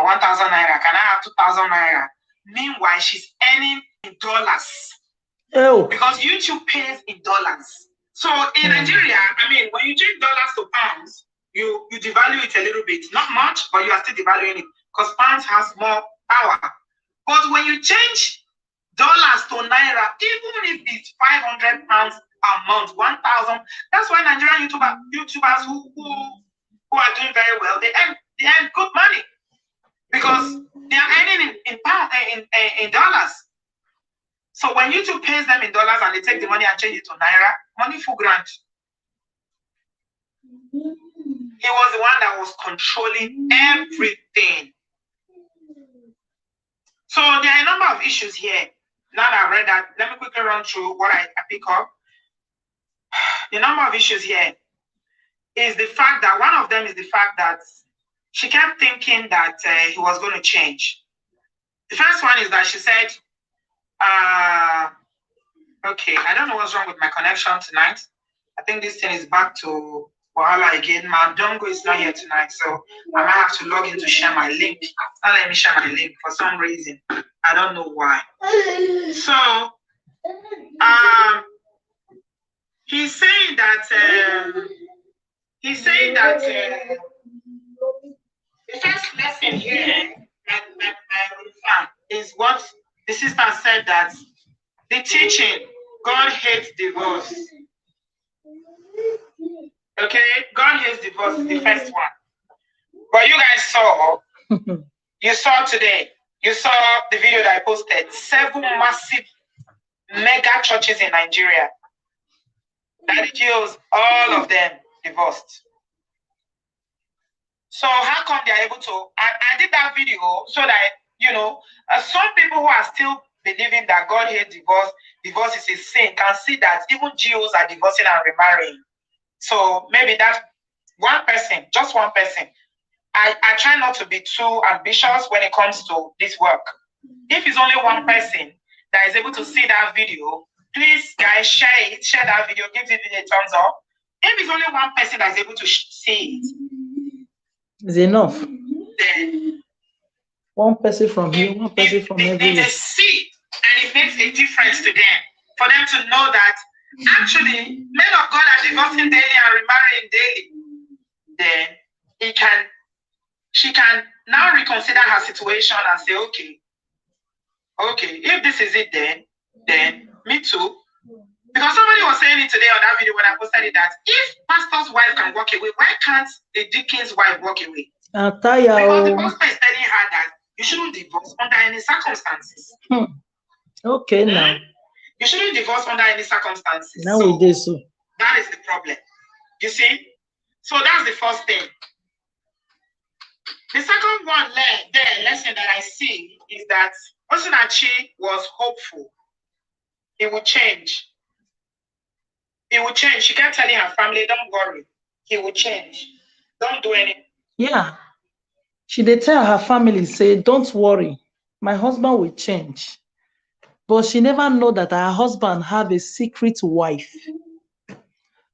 1,000 naira? Can I have 2,000 naira? Meanwhile, she's earning in dollars. Oh. Because YouTube pays in dollars. So in Nigeria, I mean, when you change dollars to pounds, you devalue it a little bit. Not much, but you are still devaluing it, because pounds has more power. But when you change dollars to naira, even if it's 500 pounds a month, 1,000, that's why Nigerian YouTubers who are doing very well, they earn good money, because they are earning in dollars. So when YouTube pays them in dollars and they take the money and change it to naira, money full grant. He was the one that was controlling everything. So there are a number of issues here. Now that I've read that, let me quickly run through what I pick up. The number of issues here is the fact that one of them is the fact that she kept thinking that he was going to change. The first one is that she said, okay, I don't know what's wrong with my connection tonight. I think this thing is back to Wahala again. My Dongo is not here tonight, so I might have to log in to share my link. Not let me share my link for some reason. I don't know why. So, he's saying that the first lesson here that I found is what the sister said, that the teaching, God hates divorce. Okay, God hates divorce is the first one. But you guys saw, you saw today, you saw the video that I posted, 7 massive mega churches in Nigeria. Daddy Gills, all of them divorced. So how come they are able to? I did that video so that, some people who are still believing that God hates divorce is a sin, can see that even GOs are divorcing and remarrying. So maybe that one person, just one person. I try not to be too ambitious when it comes to this work. If it's only one person that is able to see that video, please, guys, share that video, give the video a thumbs up. If it's only one person that is able to see it, it's enough. Then one person from here, one person from everywhere. They see, and it makes a difference to them, for them to know that actually men of God are divorcing daily and remarrying daily. Then she can now reconsider her situation and say, okay, if this is it, then me too. Because somebody was saying it today on that video when I posted it, that if pastor's wife can walk away, why can't the deacon's wife walk away? Because the pastor is telling her that you shouldn't divorce under any circumstances. Okay, now. You shouldn't divorce under any circumstances. Now we do so. That is the problem. You see? So that's the first thing. The second one, lesson that I see is that Osinachi was hopeful. It would change. It would change. She kept telling her family, don't worry. He will change. Don't do anything. Yeah. She did tell her family, say, don't worry, my husband will change. But she never know that her husband have a secret wife.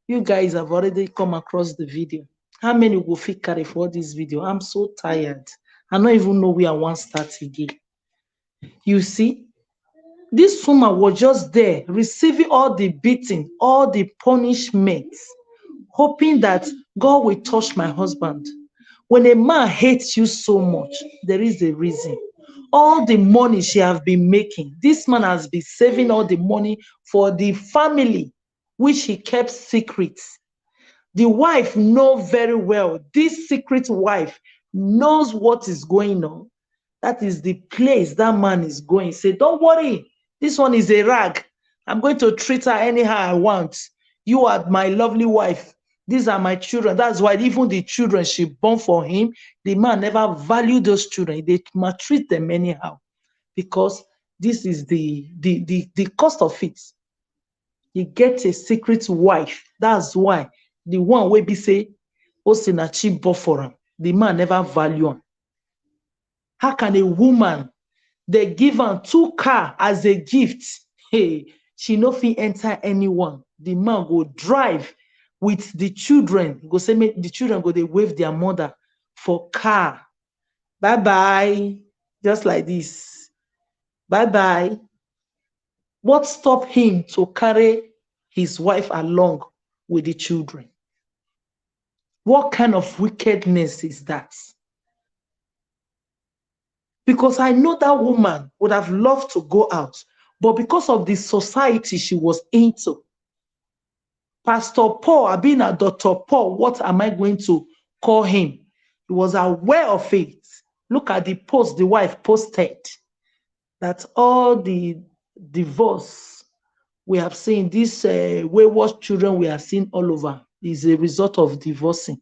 You guys have already come across the video. How many will fit carry for this video? I'm so tired. I don't even know where I want to start again. You see, this woman was just there receiving all the beating, all the punishment, hoping that God will touch my husband. When a man hates you so much, there is a reason. All the money she have been making, this man has been saving all the money for the family, which he kept secret. The wife knows very well. This secret wife knows what is going on. That is the place that man is going. Say, don't worry. This one is a rag. I'm going to treat her anyhow I want. You are my lovely wife. These are my children. That's why even the children she born for him, the man never valued those children. They maltreat them anyhow. Because this is the cost of it. You get a secret wife. That's why the one wey be say Osinachi'S bought for him, the man never value him. How can a woman, they give her 2 cars as a gift? Hey, she no fit enter anyone. The man go drive with the children. Go say make the children go they wave their mother for car. Bye bye. Just like this. Bye bye. What stopped him to carry his wife along with the children? What kind of wickedness is that? Because I know that woman would have loved to go out, but because of the society she was into, Pastor Paul, I've been a Dr. Paul, what am I going to call him? He was aware of it. Look at the post the wife posted, that all the divorce we have seen, these wayward children we have seen all over, is a result of divorcing.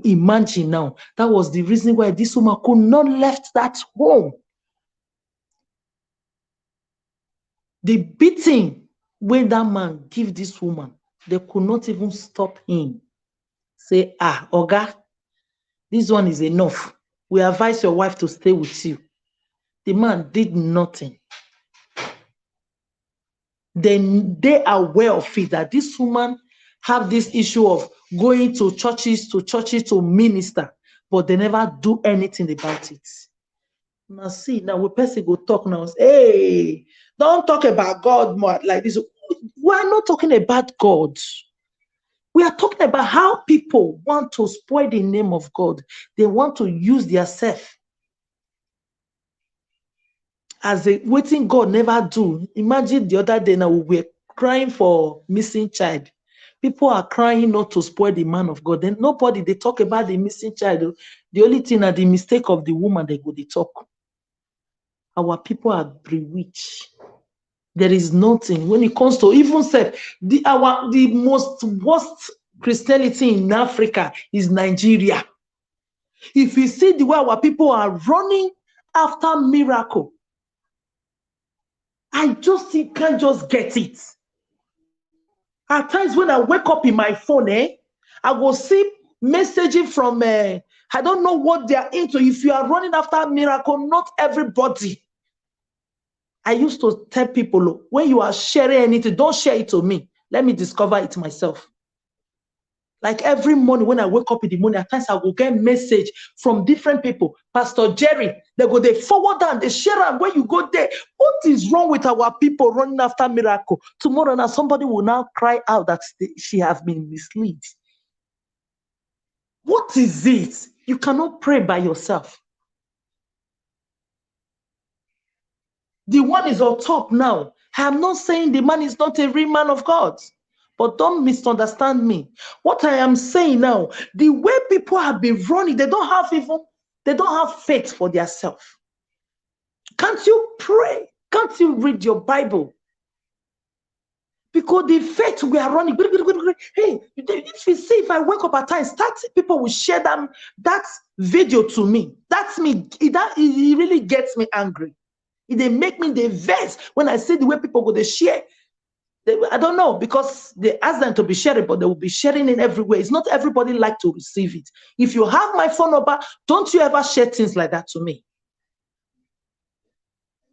Imagine now, that was the reason why this woman could not left that home. The beating when that man give this woman, they could not even stop him. Say, Oga, this one is enough. We advise your wife to stay with you. The man did nothing. Then they are aware of it, that this woman have this issue of going to churches to minister, but they never do anything about it. Now see, now when person go talk now, say, hey, don't talk about God more like this. We are not talking about God. We are talking about how people want to spoil the name of God. They want to use their self as a waiting God never do. Imagine the other day now we were crying for missing child. People are crying not to spoil the man of God. Then nobody, they talk about the missing child. The only thing are the mistake of the woman, they go, they talk. Our people are bewitched. There is nothing when it comes to even say the most worst Christianity in Africa is Nigeria. If you see the way our people are running after miracle, I just can't just get it. At times when I wake up in my phone, I will see messaging from I don't know what they are into. If you are running after miracle, not everybody. I used to tell people, look, when you are sharing anything, don't share it to me. Let me discover it myself. Like every morning when I wake up in the morning, at times I will get message from different people. Pastor Jerry, they forward and they share, and when you go there, what is wrong with our people running after miracle? Tomorrow now somebody will now cry out that she has been misled. What is it? You cannot pray by yourself. The one is on top now. I am not saying the man is not a real man of God, but don't misunderstand me. What I am saying now, the way people have been running, they don't have faith for themselves. Can't you pray? Can't you read your Bible? Because the faith we are running, hey, if you see, if I wake up at times, people will share that video to me. That's me. It really gets me angry. They make me the verse when I see the way people go, they share. I don't know, because they ask them to be sharing, but they will be sharing it everywhere. It's not everybody like to receive it. If you have my phone number, don't you ever share things like that to me.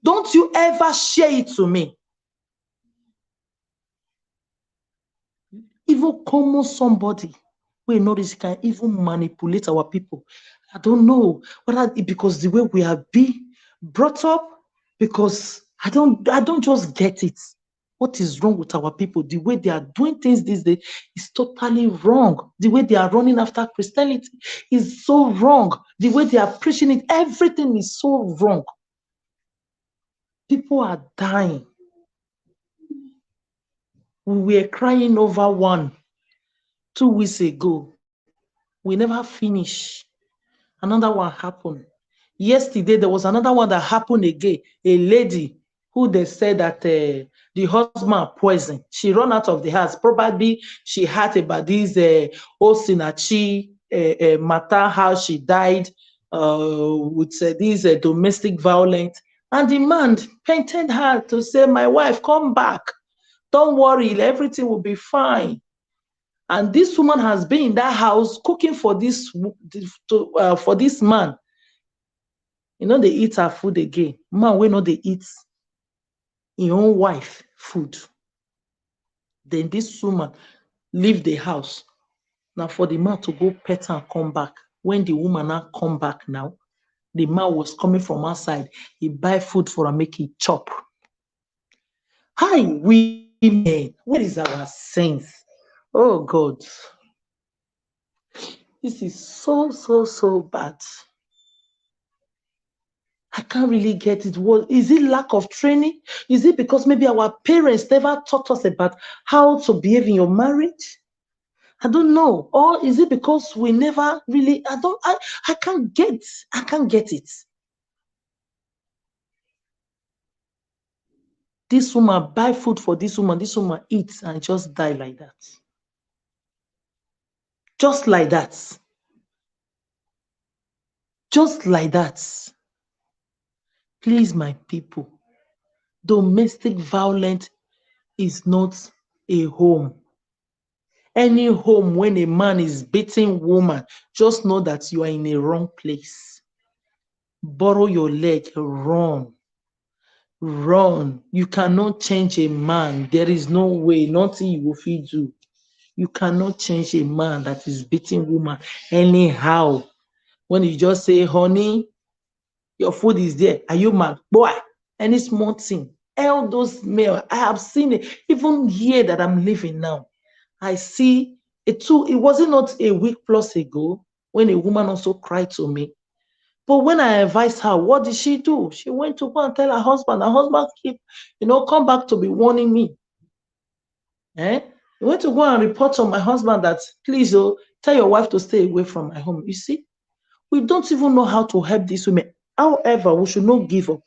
Don't you ever share it to me. Even common somebody we notice can even manipulate our people. I don't know whether it because the way we have been brought up, because I don't just get it. What is wrong with our people? The way they are doing things these days is totally wrong. The way they are running after Christianity is so wrong. The way they are preaching it, everything is so wrong. People are dying. We were crying over one 2 weeks ago. We never finish. Another one happened. Yesterday, there was another one that happened again. A lady who they said that the husband poisoned. She ran out of the house. Probably she heard about this Osinachi'S matter, how she died with this domestic violence. And the man painted her to say, my wife, come back. Don't worry, everything will be fine. And this woman has been in that house cooking for this man. You know, they eat her food again. Man, we know they eat his own wife food. Then this woman leave the house. Now for the man to go pet her and come back. When the woman now come back now, the man was coming from outside. He buy food for her, make it chop. Hi, women, where is our sense? Oh God. This is so bad. I can't really get it. Is it lack of training? Is it because maybe our parents never taught us about how to behave in your marriage? I don't know. Or is it because we never really, I can't get it. This woman buy food for this woman eats and just die like that. Just like that. Just like that. Please, my people, domestic violence is not a home. Any home when a man is beating woman, just know that you are in a wrong place. Borrow your leg, run. Run. You cannot change a man. There is no way, nothing you will fit do. You cannot change a man that is beating woman anyhow. When you just say, honey, your food is there. Are you mad? Boy, any small thing. All those male, I have seen it. Even here that I'm living now, I see it too. It wasn't not a week plus ago when a woman also cried to me. But when I advised her, what did she do? She went to go and tell her husband. Her husband keep, come back to be warning me. He went to go and report on my husband that, please, tell your wife to stay away from my home. You see, we don't even know how to help these women. However, we should not give up.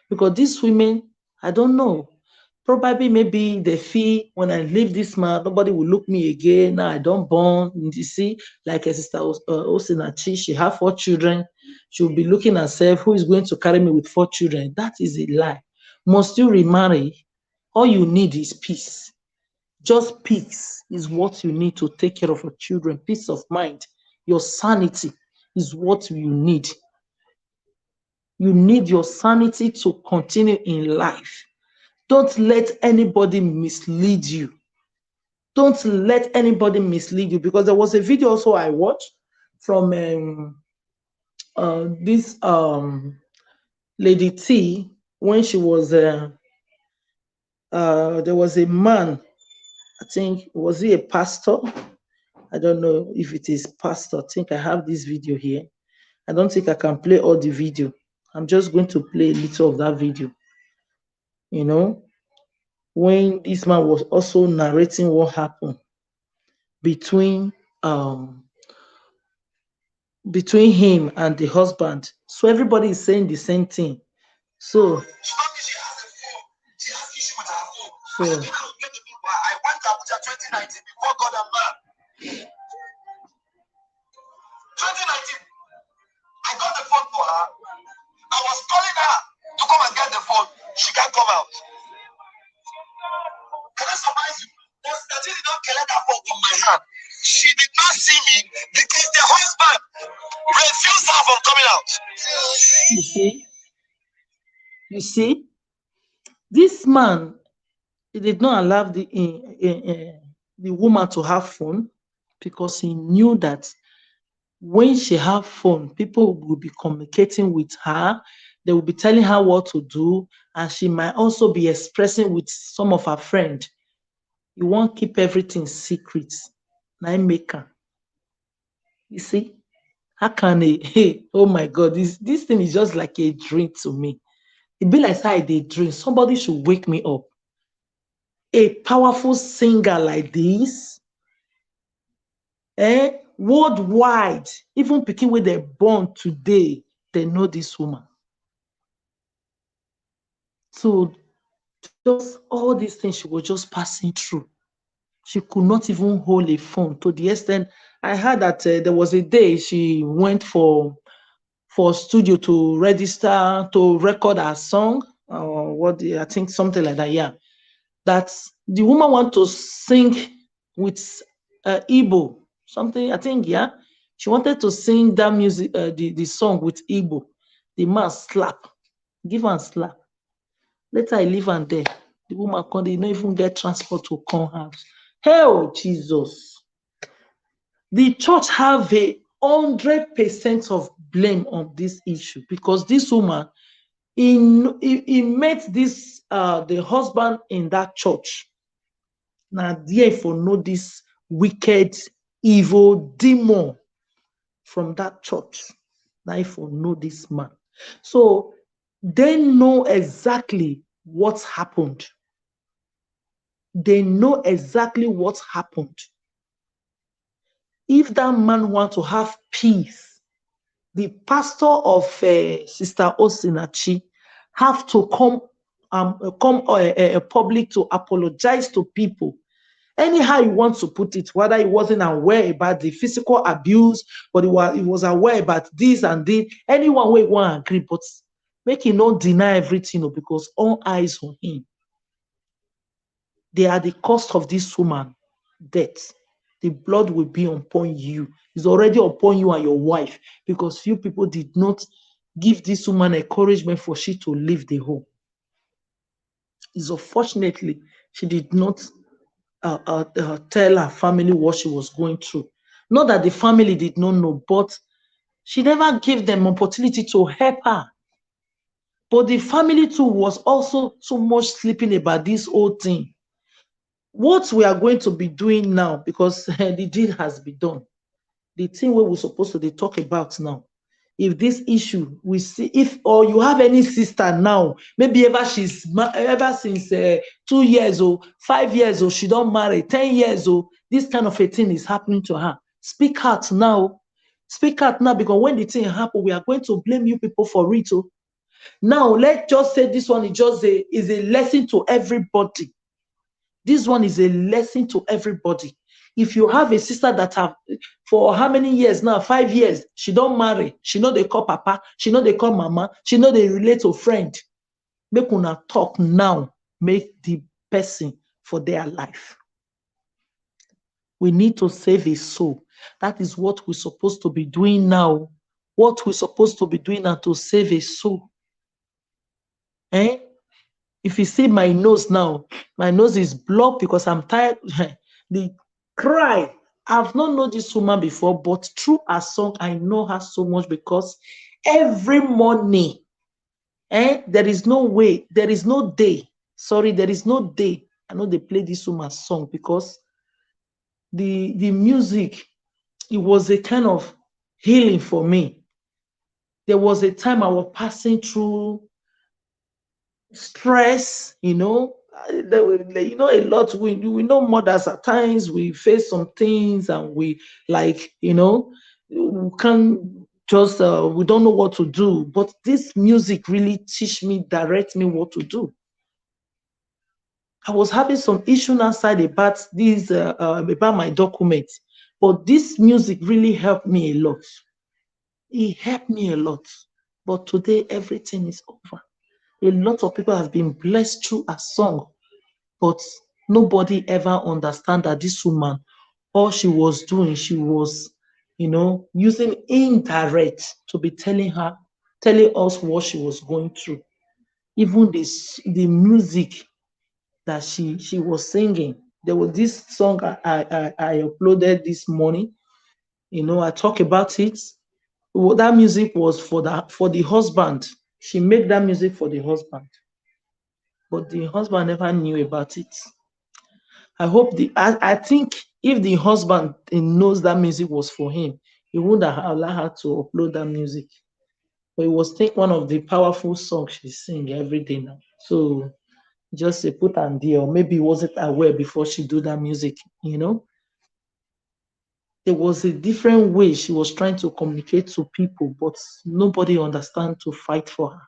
Because these women, I don't know, probably maybe they feel when I leave this man, nobody will look me again. Now I don't born. You see, like a sister Osinachi'S, she have 4 children. She'll be looking at herself, who is going to carry me with 4 children? That is a lie. Must you remarry? All you need is peace. Just peace is what you need to take care of your children. Peace of mind. Your sanity is what you need. You need your sanity to continue in life. Don't let anybody mislead you. Don't let anybody mislead you, because there was a video also I watched from this Lady T when she was there was a man, I think, was he a pastor? I don't know if it is pastor. I think I have this video here. I don't think I can play all the video. I'm just going to play a little of that video. When this man was also narrating what happened between him and the husband. So everybody is saying the same thing. So She told me she has a phone. She has issue with her phone. So I went to Abuja 2019 before God and man. 2019, I got the phone for her. I was calling her to come and get the phone. She can't come out. Can I that phone from my hand. She did not see me because the husband refused her from coming out. You see? You see? This man, he did not allow the woman to have phone because he knew that when she have phone, people will be communicating with her. They will be telling her what to do, and she might also be expressing with some of her friends. You won't keep everything secret. Now make her. You see? How can a hey, oh my God, this thing is just like a dream to me. It be like how they dream. Somebody should wake me up. A powerful singer like this, worldwide, even picking where they're born today, they know this woman. So just all these things she was just passing through. She could not even hold a phone, to the extent I heard that there was a day she went for studio to register to record her song, or I think something like that. Yeah, that the woman want to sing with Igbo something. I think, yeah, she wanted to sing that music, the song with Igbo. The man slap, give her slap. Later I leave her there. The woman come, they don't even get transport to come house. Hell, Jesus. The church have 100% of blame on this issue, because this woman, he met this the husband in that church. Now therefore know this wicked, evil demon from that church. Now if you know this man. So they know exactly what's happened. They know exactly what's happened. If that man wants to have peace, the pastor of Sister Osinachi have to come public to apologize to people. Anyhow he wants to put it, whether he wasn't aware about the physical abuse, but he was aware about this and this. Anyone will want to agree, but make him not deny everything, because all eyes on him. They are the cost of this woman death. The blood will be upon you. It's already upon you and your wife, because few people did not give this woman encouragement for she to leave the home. It's unfortunately she did not tell her family what she was going through. Not that the family did not know, but she never gave them opportunity to help her. But the family too was also so much sleeping about this whole thing. What we are going to be doing now, because the deed has been done, the thing where we're supposed to talk about now, if this issue we see, if or you have any sister now, maybe ever since 2 years or 5 years or she don't marry 10 years or this kind of a thing is happening to her, speak out now. Speak out now, because when the thing happen, we are going to blame you people for it. Now let's just say this one is a lesson to everybody. This one is a lesson to everybody. If you have a sister that have for how many years now, 5 years, she don't marry, she know they call papa, she know they call mama, she know they relate to friend, make una talk now, make the person for their life. We need to save a soul. That is what we're supposed to be doing now. What we're supposed to be doing now to save a soul. If you see my nose now, my nose is blocked because I'm tired. The cry. I've not known this woman before, but through her song, I know her so much, because every morning, there is no way, there is no day. Sorry, there is no day I know they play this woman's song, because the music, it was a kind of healing for me. There was a time I was passing through stress, a lot. We know mothers at times we face some things, and we can't just we don't know what to do. But this music really teach me, direct me what to do. I was having some issue outside about this about my documents, but this music really helped me a lot. It helped me a lot. But today everything is over. A lot of people have been blessed through a song, but Nobody ever understand that this woman, all she was doing, she was, using indirect to be telling us what she was going through. Even the music that she was singing. There was this song I uploaded this morning. I talk about it. Well, that music was for the husband. She made that music for the husband, but the husband never knew about it. I think if the husband knows that music was for him, he wouldn't have allowed her to upload that music. But it was one of the powerful songs she sing every day now. So just say put on there, or maybe he wasn't aware before she do that music. There was a different way she was trying to communicate to people, but nobody understand to fight for her.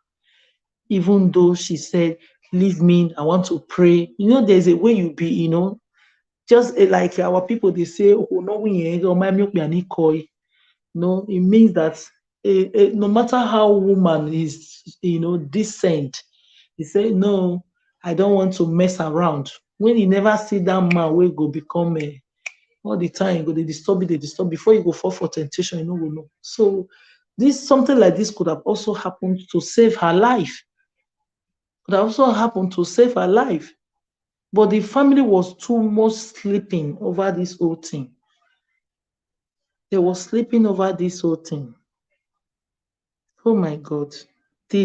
Even though she said, leave me, I want to pray. There's a way you be, just like our people, they say, oh, no, no, it means that no matter how woman is, decent, he say, no, I don't want to mess around. When you never see that man, will go become all the time, go they disturb before you go fall for temptation, you will know. So something like this could have also happened to save her life. Could have also happened to save her life. But the family was too much sleeping over this whole thing. They were sleeping over this whole thing. Oh my God.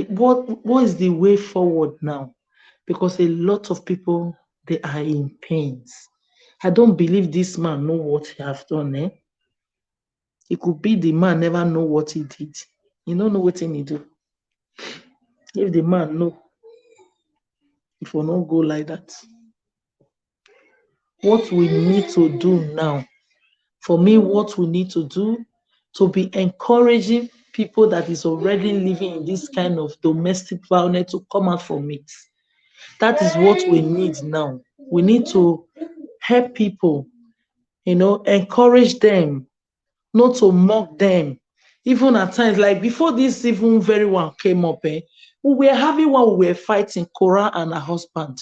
What is the way forward now? Because a lot of people, they are in pains. I don't believe this man know what he have done. It could be the man never know what he did. He don't know what he do. If the man know, it will not go like that. What we need to do now, for me, what we need to do to be encouraging people that is already living in this kind of domestic violence to come out from it. That is what we need now. We need to help people, encourage them, not to mock them. Even at times, like before this even very one came up, we were having one, we were fighting Cora and her husband.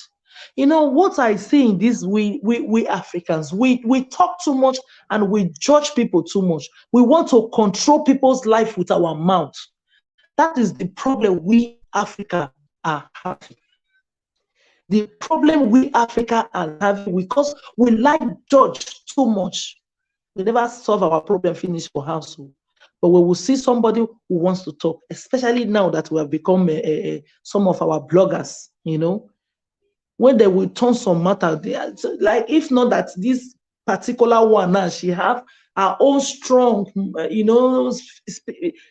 What I see in this, we Africans, we talk too much and we judge people too much. We want to control people's life with our mouth. That is the problem we Africa are having. The problem we Africa are having because we like judge too much. We never solve our problem finish for household. But we will see somebody who wants to talk, especially now that we have become some of our bloggers, when they will turn some matter, like if not that this particular one now, she have her own strong,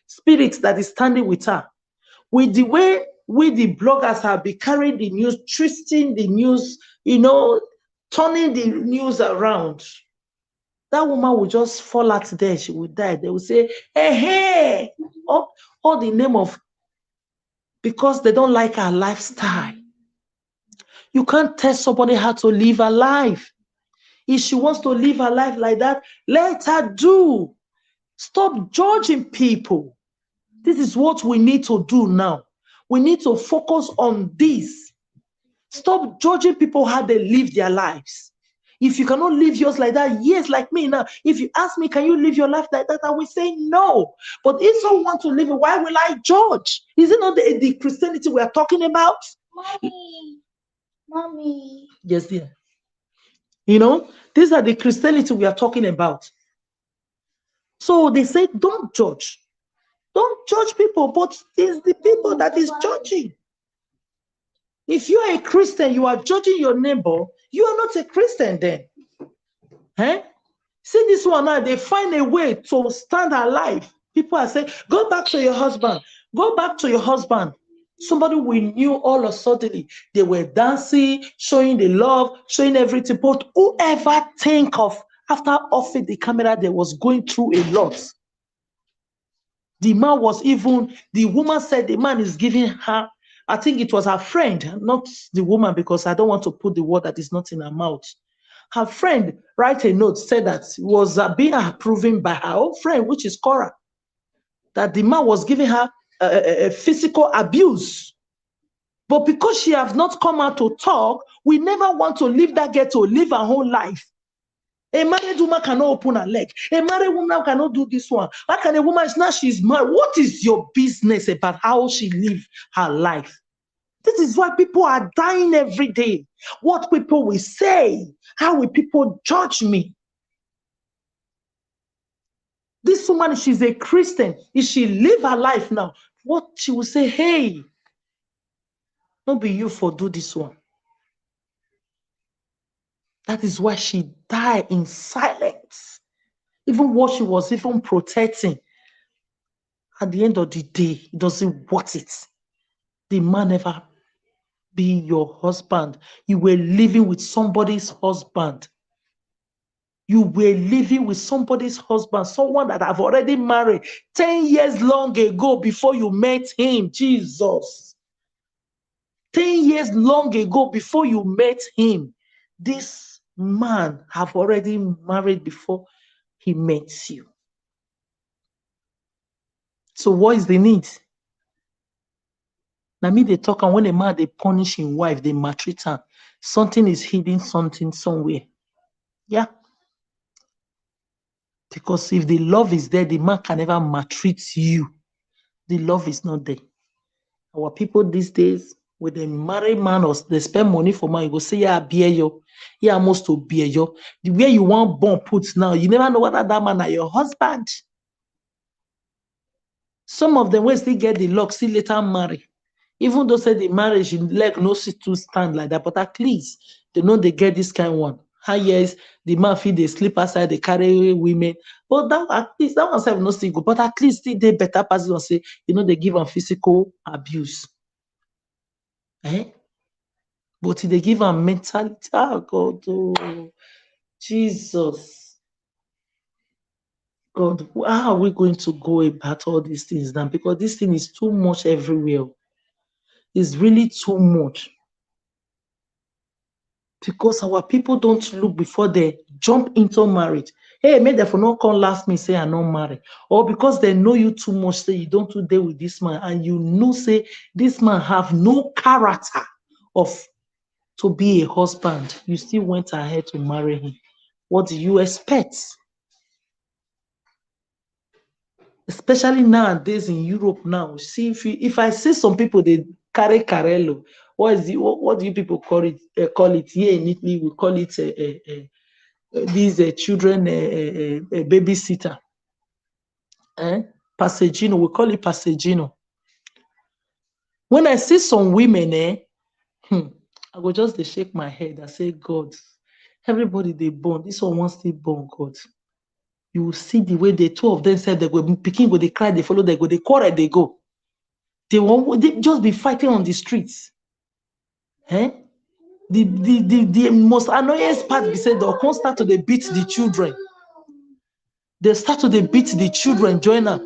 spirit that is standing with her. With the way we the bloggers have been carrying the news, twisting the news, turning the news around, that woman will just fall out there. She will die. They will say, hey, all the name of, because they don't like her lifestyle. You can't tell somebody how to live her life. If she wants to live her life like that, let her do. Stop judging people. This is what we need to do now. We need to focus on this. Stop judging people how they live their lives. If you cannot live yours like that, yes, like me now. If you ask me, can you live your life like that? I will say no. But if someone wants to live it, why will I judge? Is it not the Christianity we are talking about? Mommy. Yes, dear. These are the Christianity we are talking about. So they say, don't judge. Don't judge people, but it's the people that is judging. If you are a Christian, you are judging your neighbor, you are not a Christian then. See this one now, they find a way to stand alive. People are saying, go back to your husband. Go back to your husband. Somebody we knew all of a sudden, they were dancing, showing the love, showing everything. But whoever think of, after off the camera, they was going through a lot. The man was even, the woman said the man is giving her, I think it was her friend, not the woman, because I don't want to put the word that is not in her mouth. Her friend write a note, said that it was being approved by her own friend, which is Cora, that the man was giving her physical abuse. But because she have not come out to talk, we never want to leave that girl to live her whole life. A married woman cannot open her leg. A married woman cannot do this one. How can a woman, now she's married? What is your business about how she live her life? This is why people are dying every day. What people will say, how will people judge me? This woman, she's a Christian. If she live her life now, what she will say, hey, not be you for do this one. That is why she died in silence. Even what she was even protecting, at the end of the day, it doesn't worth it. The man never be your husband. You were living with somebody's husband. You were living with somebody's husband, someone that have already married 10 years long ago before you met him. Jesus. 10 years long ago before you met him. This man have already married before he met you. So what is the need? Now me they talk, and when a man they punish his wife, they maltreat her. Something is hidden, something somewhere. Yeah. Because if the love is there, the man can never maltreat you. The love is not there. Our people these days, with a married man, or they spend money for man, you go say, yeah, bear yo. Yeah, almost to bear yo. The way you want born put now, you never know whether that man are your husband. Some of them will still get the luck, still later marry. Even though say the marriage in leg no sit to stand like that, but at least they know they get this kind of one. How yes, the man feel they sleep outside, they carry women. But that at least that one self no still good. But at least still they better pass on say, they give them physical abuse. But they give them mentality. Oh God, oh Jesus. God, how are we going to go about all these things now? Because this thing is too much everywhere. It's really too much. Because our people don't look before they jump into marriage. Hey, may therefore not come last me say I'm not married. Or because they know you too much, say you don't do deal with this man, and you know say this man have no character of to be a husband. You still went ahead to marry him. What do you expect? Especially nowadays in Europe now. See, if I see some people they carry Carello, what do you people call it? Here in Italy we call it these children babysitter. Passeggino, we call it Passeggino. When I see some women, I go just shake my head. I say, God, everybody they born. This one wants to born, God. You will see the way the two of them said they go picking, go they cry, they follow, they go, they quarrel, they go. They just be fighting on the streets. The most annoying part be said they'll come start to they beat the children. They start to they beat the children, join them.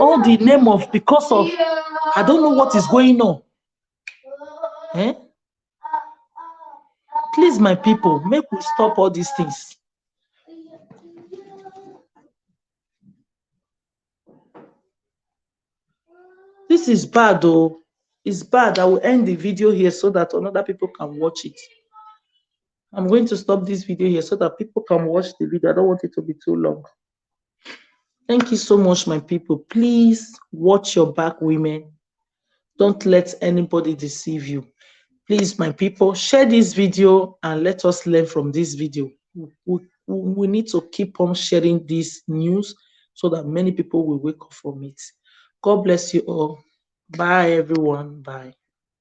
All the name of because of I don't know what is going on. Please, my people, make we stop all these things. This is bad, though. It's bad. I will end the video here so that other people can watch it. I'm going to stop this video here so that people can watch the video. I don't want it to be too long. Thank you so much, my people. Please watch your back, women. Don't let anybody deceive you. Please, my people, share this video and let us learn from this video. We need to keep on sharing this news so that many people will wake up from it. God bless you all. Bye, everyone. Bye.